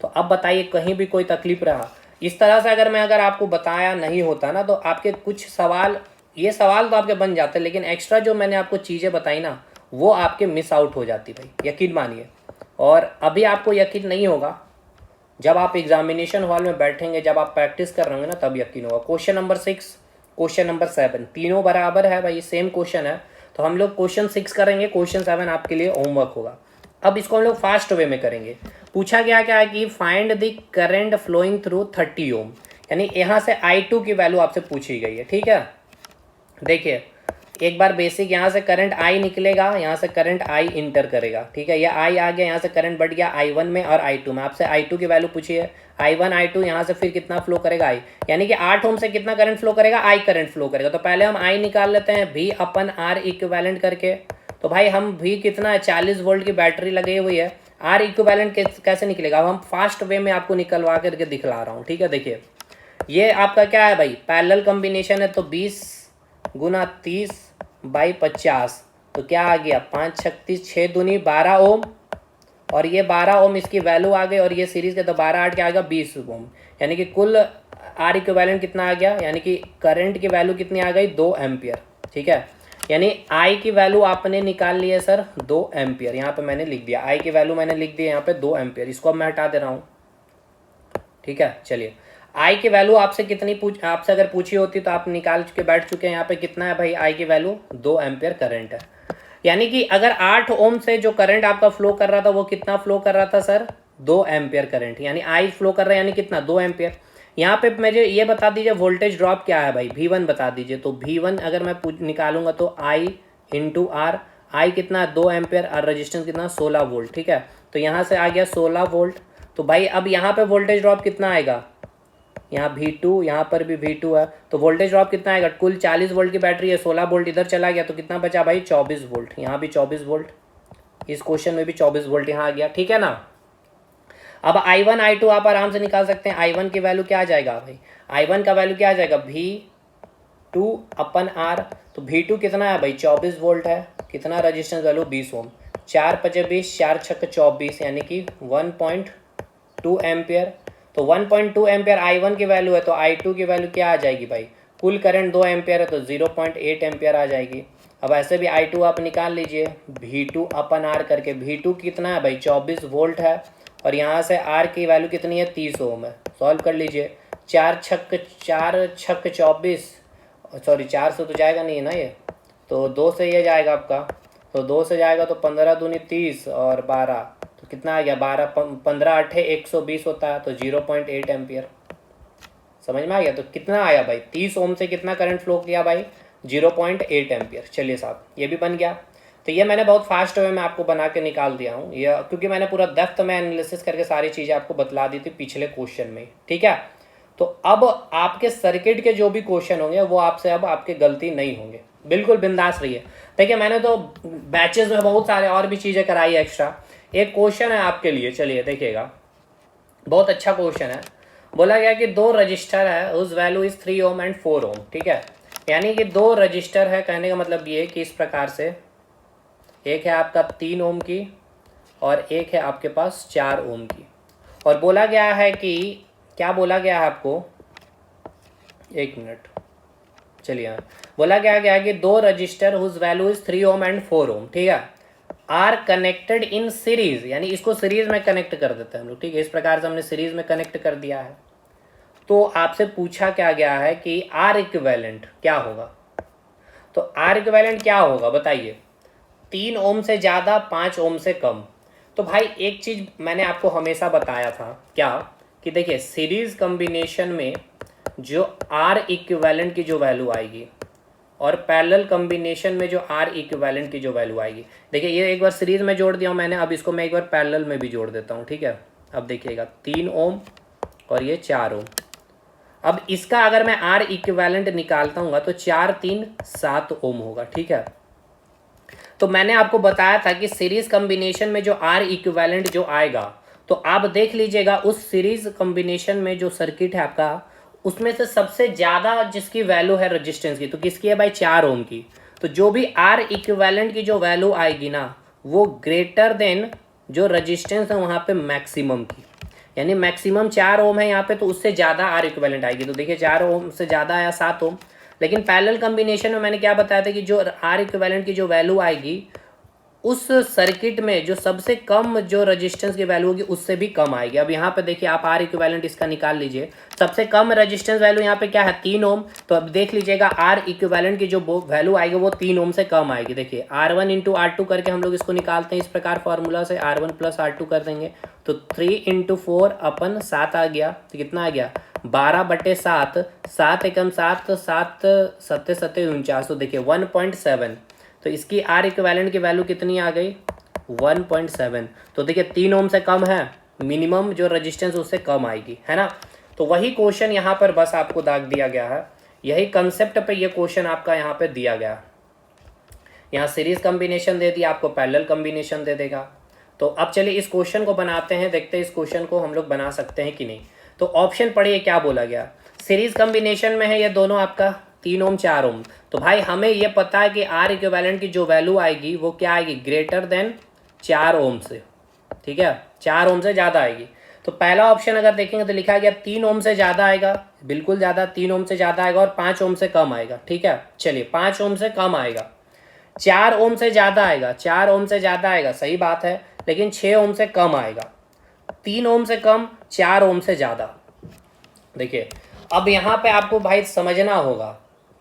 तो अब बताइए कहीं भी कोई तकलीफ रहा इस तरह से अगर आपको बताया नहीं होता ना, तो आपके कुछ सवाल, ये सवाल तो आपके बन जाते, लेकिन एक्स्ट्रा जो मैंने आपको चीज़ें बताई ना वो आपके मिस आउट हो जाती भाई, यकीन मानिए। और अभी आपको यकीन नहीं होगा, जब आप एग्जामिनेशन हॉल में बैठेंगे, जब आप प्रैक्टिस कर रहे होंगे ना, तब यकीन होगा। क्वेश्चन नंबर 6, क्वेश्चन नंबर 7 तीनों बराबर है भाई, सेम क्वेश्चन है। तो हम लोग क्वेश्चन 6 करेंगे, क्वेश्चन 7 आपके लिए होमवर्क होगा। अब इसको हम लोग फास्ट वे में करेंगे। पूछा गया क्या है कि find the current flowing through 30 ohm, यानी यहाँ से I2 की वैल्यू आपसे पूछी गई है। ठीक है, देखिए एक बार बेसिक, यहाँ से करंट I निकलेगा, यहाँ से करंट I इंटर करेगा। ठीक है, यह I आ गया, यहाँ से करंट बढ़ गया I1 में और I2 में। आपसे I2 की वैल्यू पूछी है, I1 I2, यहाँ से फिर कितना फ्लो करेगा I, यानी कि 8 ओम से कितना करंट फ्लो करेगा, I करंट फ्लो करेगा। तो पहले हम I निकाल लेते हैं V/R इक्विवेलेंट करके। तो भाई हम V कितना है, 40 वोल्ट की बैटरी लगी हुई है, R इक्विवेलेंट कैसे निकलेगा, अब हम फास्ट वे में आपको निकलवा करके दिखला रहा हूँ। ठीक है, देखिए ये आपका क्या है भाई, पैरेलल कॉम्बिनेशन है, तो 20 गुना 30 बाई 50, तो क्या आ गया 5 36 6 दूनी 12 ओम, और ये 12 ओम इसकी वैल्यू आ गई, और ये सीरीज के तो 12 8 क्या आ गया 20 ओम, यानी कि कुल आर इक्विवेलेंट कितना आ गया, यानी कि करंट की वैल्यू कितनी आ गई 2 एम्पियर। ठीक है, यानी आई की वैल्यू आपने निकाल ली है सर 2 एम्पियर, यहाँ पे मैंने लिख दिया आई की वैल्यू मैंने लिख दी है यहाँ पे 2 एम्पियर, इसको अब मैं हटा दे रहा हूँ। ठीक है, चलिए आई की वैल्यू आपसे कितनी आपसे अगर पूछी होती तो आप निकाल के बैठ चुके हैं। यहाँ पे कितना है भाई, आई की वैल्यू 2 एम्पियर करंट है, यानी कि अगर 8 ओम से जो करंट आपका फ्लो कर रहा था वो कितना फ्लो कर रहा था सर, 2 एम्पियर करंट, यानी आई फ्लो कर रहा है, यानी कितना 2 एम्पियर। यहाँ पे मुझे ये बता दीजिए वोल्टेज ड्रॉप क्या है भाई, V1 बता दीजिए। तो V1 अगर मैं निकालूंगा तो I इंटू आर, आई कितना 2 एम्पियर और रजिस्टेंस कितना 16 वोल्ट। ठीक है, तो यहाँ से आ गया 16 वोल्ट। तो भाई अब यहाँ पे वोल्टेज ड्रॉप कितना आएगा, यहाँ V2, यहाँ पर भी V2 है, तो वोल्टेज ड्रॉप कितना आएगा, कुल 40 वोल्ट की बैटरी है, 16 वोल्ट इधर चला गया, तो कितना बचा भाई 24 वोल्ट, यहाँ भी 24 वोल्ट, इस क्वेश्चन में भी 24 वोल्ट यहाँ आ गया। ठीक है ना, अब I1 I2 आप आराम से निकाल सकते हैं। I1 की वैल्यू क्या आ जाएगा भाई, I1 का वैल्यू क्या आ जाएगा V2/R, तो V2 कितना है भाई 24 वोल्ट है, कितना रजिस्टेंस वैल्यू 20 ओम, 4 5 20, 4 6 24, यानी कि 1.2 एम्पियर। तो 1.2 एम्पियर I1 की वैल्यू है, तो I2 की वैल्यू क्या आ जाएगी भाई, कुल करंट 2 एम्पियर है तो 0.8 एम्पियर आ जाएगी। अब ऐसे भी I2 आप निकाल लीजिए V2/R करके, V2 कितना है भाई 24 वोल्ट है, और यहाँ से R की वैल्यू कितनी है 30 ओम है। सॉल्व कर लीजिए, 4 छक 24, सॉरी 4 से तो जाएगा नहीं है ना ये, तो 2 से ये जाएगा आपका, तो 2 से जाएगा तो 15 दूनी 30 और 12, तो कितना आ गया 12 15 8 120 होता है, तो 0.8 एम्पियर। समझ में आ गया, तो कितना आया भाई 30 ओम से कितना करंट फ्लो किया भाई 0.8 एम्पियर। चलिए साहब ये भी बन गया। तो ये मैंने बहुत फास्ट वे में आपको बना के निकाल दिया हूँ, ये क्योंकि मैंने पूरा डेप्थ में एनालिसिस करके सारी चीज़ें आपको बतला दी थी पिछले क्वेश्चन में। ठीक है, तो अब आपके सर्किट के जो भी क्वेश्चन होंगे वो आपसे अब आपके गलती नहीं होंगे, बिल्कुल बिंदास रहिए। देखिए मैंने तो बैचेस में बहुत सारे और भी चीज़ें कराई एक्स्ट्रा। एक क्वेश्चन है आपके लिए, चलिए देखिएगा, बहुत अच्छा क्वेश्चन है। बोला गया कि 2 रजिस्टर है, उस value is 3 ohm and 4 ohm. ठीक है, यानी कि 2 रजिस्टर है, कहने का मतलब ये कि इस प्रकार से, एक है आपका 3 ओम की और एक है आपके पास 4 ओम की, और बोला गया है कि क्या बोला गया है आपको, एक मिनट, चलिए बोला गया है कि 2 register whose value is 3 ohm and 4 ohm. ठीक है, आर कनेक्टेड इन सीरीज, यानी इसको सीरीज में कनेक्ट कर देते हैं हम लोग। ठीक है, इस प्रकार से हमने सीरीज में कनेक्ट कर दिया है। तो आपसे पूछा क्या गया है कि आर इक्विवेलेंट क्या होगा, तो आर इक्विवेलेंट क्या होगा बताइए, 3 ओम से ज़्यादा, 5 ओम से कम। तो भाई एक चीज़ मैंने आपको हमेशा बताया था क्या, कि देखिए सीरीज़ कम्बिनेशन में जो आर इक्विवेलेंट की जो वैल्यू आएगी और पैरेलल कम्बिनेशन में जो आर इक्विवेलेंट की जो वैल्यू आएगी, देखिए ये एक बार सीरीज में जोड़ दिया हूँ मैंने, अब इसको मैं एक बार पैरेलल में भी जोड़ देता हूँ, ठीक है। अब देखिएगा 3 ओम और ये 4 ओम। अब इसका अगर मैं आर इक्विवेलेंट निकालता हूँ तो 4 3 7 ओम होगा, ठीक है। तो मैंने आपको बताया था कि सीरीज कम्बिनेशन में जो आर इक्विवेलेंट जो आएगा, तो आप देख लीजिएगा उस सीरीज कम्बिनेशन में जो सर्किट है आपका, उसमें से सबसे ज़्यादा जिसकी वैल्यू है रेजिस्टेंस की, तो किसकी है भाई, 4 ओम की। तो जो भी आर इक्विवेलेंट की जो वैल्यू आएगी ना, वो ग्रेटर देन जो रजिस्टेंस है वहाँ पे मैक्सिमम की, यानी मैक्सिमम 4 ओम है यहाँ पे, तो उससे ज़्यादा आर इक्विवेलेंट आएगी। तो देखिए 4 ओम से ज़्यादा आया 7 ओम। लेकिन पैरेलल कम्बिनेशन में मैंने क्या बताया था कि जो आर इक्विवेलेंट की जो वैल्यू आएगी उस सर्किट में जो सबसे कम जो रेजिस्टेंस की वैल्यू होगी उससे भी कम आएगी। अब यहाँ पे देखिए आप आर इक्विवेलेंट इसका निकाल लीजिए, सबसे कम रेजिस्टेंस वैल्यू यहाँ पे क्या है, 3 ओम। तो अब देख लीजिएगा आर इक्विवेलेंट की जो वैल्यू आएगी वो 3 ओम से कम आएगी। देखिए R1 इंटू R2 करके हम लोग इसको निकालते हैं इस प्रकार फॉर्मूला से, R1 प्लस R2 कर देंगे तो 3 इंटू 4 अपन 7 आ गया। तो कितना आ गया, 12/7, 7 एकम 7, 7 सत्ते सत्ते 49। तो देखिए 1.7, तो इसकी आर इक्विवेलेंट की वैल्यू कितनी आ गई, 1.7। तो देखिए 3 ओम से कम है, मिनिमम जो रेजिस्टेंस उससे कम आएगी, है ना। तो वही क्वेश्चन यहाँ पर बस आपको दाग दिया गया है, यही कंसेप्ट पे ये क्वेश्चन आपका यहाँ पे दिया गया। यहाँ सीरीज कम्बिनेशन दे दिया, आपको पैरेलल कम्बिनेशन दे देगा। तो अब चलिए इस क्वेश्चन को बनाते हैं, देखते हैं इस क्वेश्चन को हम लोग बना सकते हैं कि नहीं। तो ऑप्शन पढ़िए क्या बोला गया, सीरीज कम्बिनेशन में है ये दोनों आपका 3 ओम 4 ओम। तो भाई हमें ये पता है कि आर इक्विवेलेंट की जो वैल्यू आएगी वो क्या आएगी, ग्रेटर देन 4 ओम से, ठीक है, 4 ओम से ज़्यादा आएगी। तो पहला ऑप्शन अगर देखेंगे तो लिखा गया 3 ओम से ज़्यादा आएगा, बिल्कुल ज़्यादा 3 ओम से ज़्यादा आएगा, और 5 ओम से कम आएगा, ठीक है। चलिए 5 ओम से कम आएगा, 4 ओम से ज़्यादा आएगा, 4 ओम से ज़्यादा आएगा, सही बात है, लेकिन 6 ओम से कम आएगा, 3 ओम से कम, 4 ओम से ज़्यादा। देखिए अब यहाँ पे आपको भाई समझना होगा,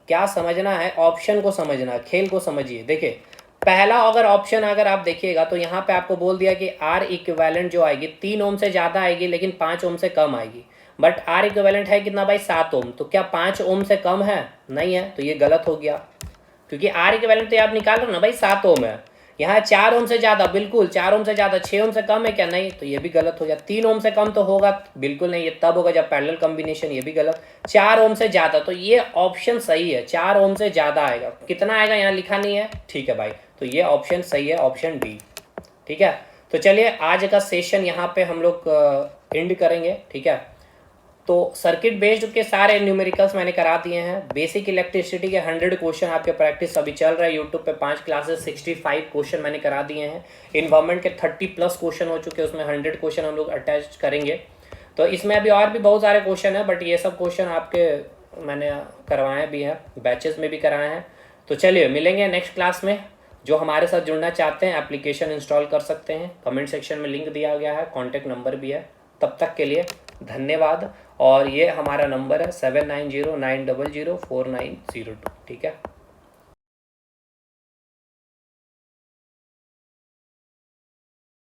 क्या समझना है, ऑप्शन को समझना, खेल को समझिए। देखिए पहला अगर ऑप्शन अगर आप देखिएगा तो यहाँ पे आपको बोल दिया कि आर इक्विवेलेंट जो आएगी 3 ओम से ज़्यादा आएगी लेकिन 5 ओम से कम आएगी। बट आर इक्विवेलेंट है कितना भाई, 7 ओम। तो क्या 5 ओम से कम है, नहीं है, तो ये गलत हो गया, क्योंकि आर इक्विवेलेंट तो आप निकाल रहे हो ना भाई, 7 ओम है। यहाँ 4 ओम से ज़्यादा, बिल्कुल 4 ओम से ज़्यादा, 6 ओम से कम है क्या, नहीं, तो ये भी गलत हो गया। 3 ओम से कम तो होगा, बिल्कुल नहीं, ये तब होगा जब पैरेलल कम्बिनेशन, ये भी गलत। 4 ओम से ज़्यादा, तो ये ऑप्शन सही है, 4 ओम से ज़्यादा आएगा। कितना आएगा यहाँ लिखा नहीं है, ठीक है भाई, तो ये ऑप्शन सही है, ऑप्शन डी, ठीक है। तो चलिए आज का सेशन यहाँ पे हम लोग एंड करेंगे, ठीक है। तो सर्किट बेस्ड के सारे न्यूमेरिकल्स मैंने करा दिए हैं, बेसिक इलेक्ट्रिसिटी के 100 क्वेश्चन आपके प्रैक्टिस अभी चल रहा है यूट्यूब पे, 5 क्लासेस 65 क्वेश्चन मैंने करा दिए हैं। इन्वायरमेंट के 30+ क्वेश्चन हो चुके हैं, उसमें 100 क्वेश्चन हम लोग अटैच करेंगे। तो इसमें अभी और भी बहुत सारे क्वेश्चन हैं, बट ये सब क्वेश्चन आपके मैंने करवाए भी हैं, बैचेस में भी कराए हैं। तो चलिए मिलेंगे नेक्स्ट क्लास में। जो हमारे साथ जुड़ना चाहते हैं एप्लीकेशन इंस्टॉल कर सकते हैं, कमेंट सेक्शन में लिंक दिया गया है, कॉन्टैक्ट नंबर भी है। तब तक के लिए धन्यवाद, और ये हमारा नंबर है 7909004902, ठीक है।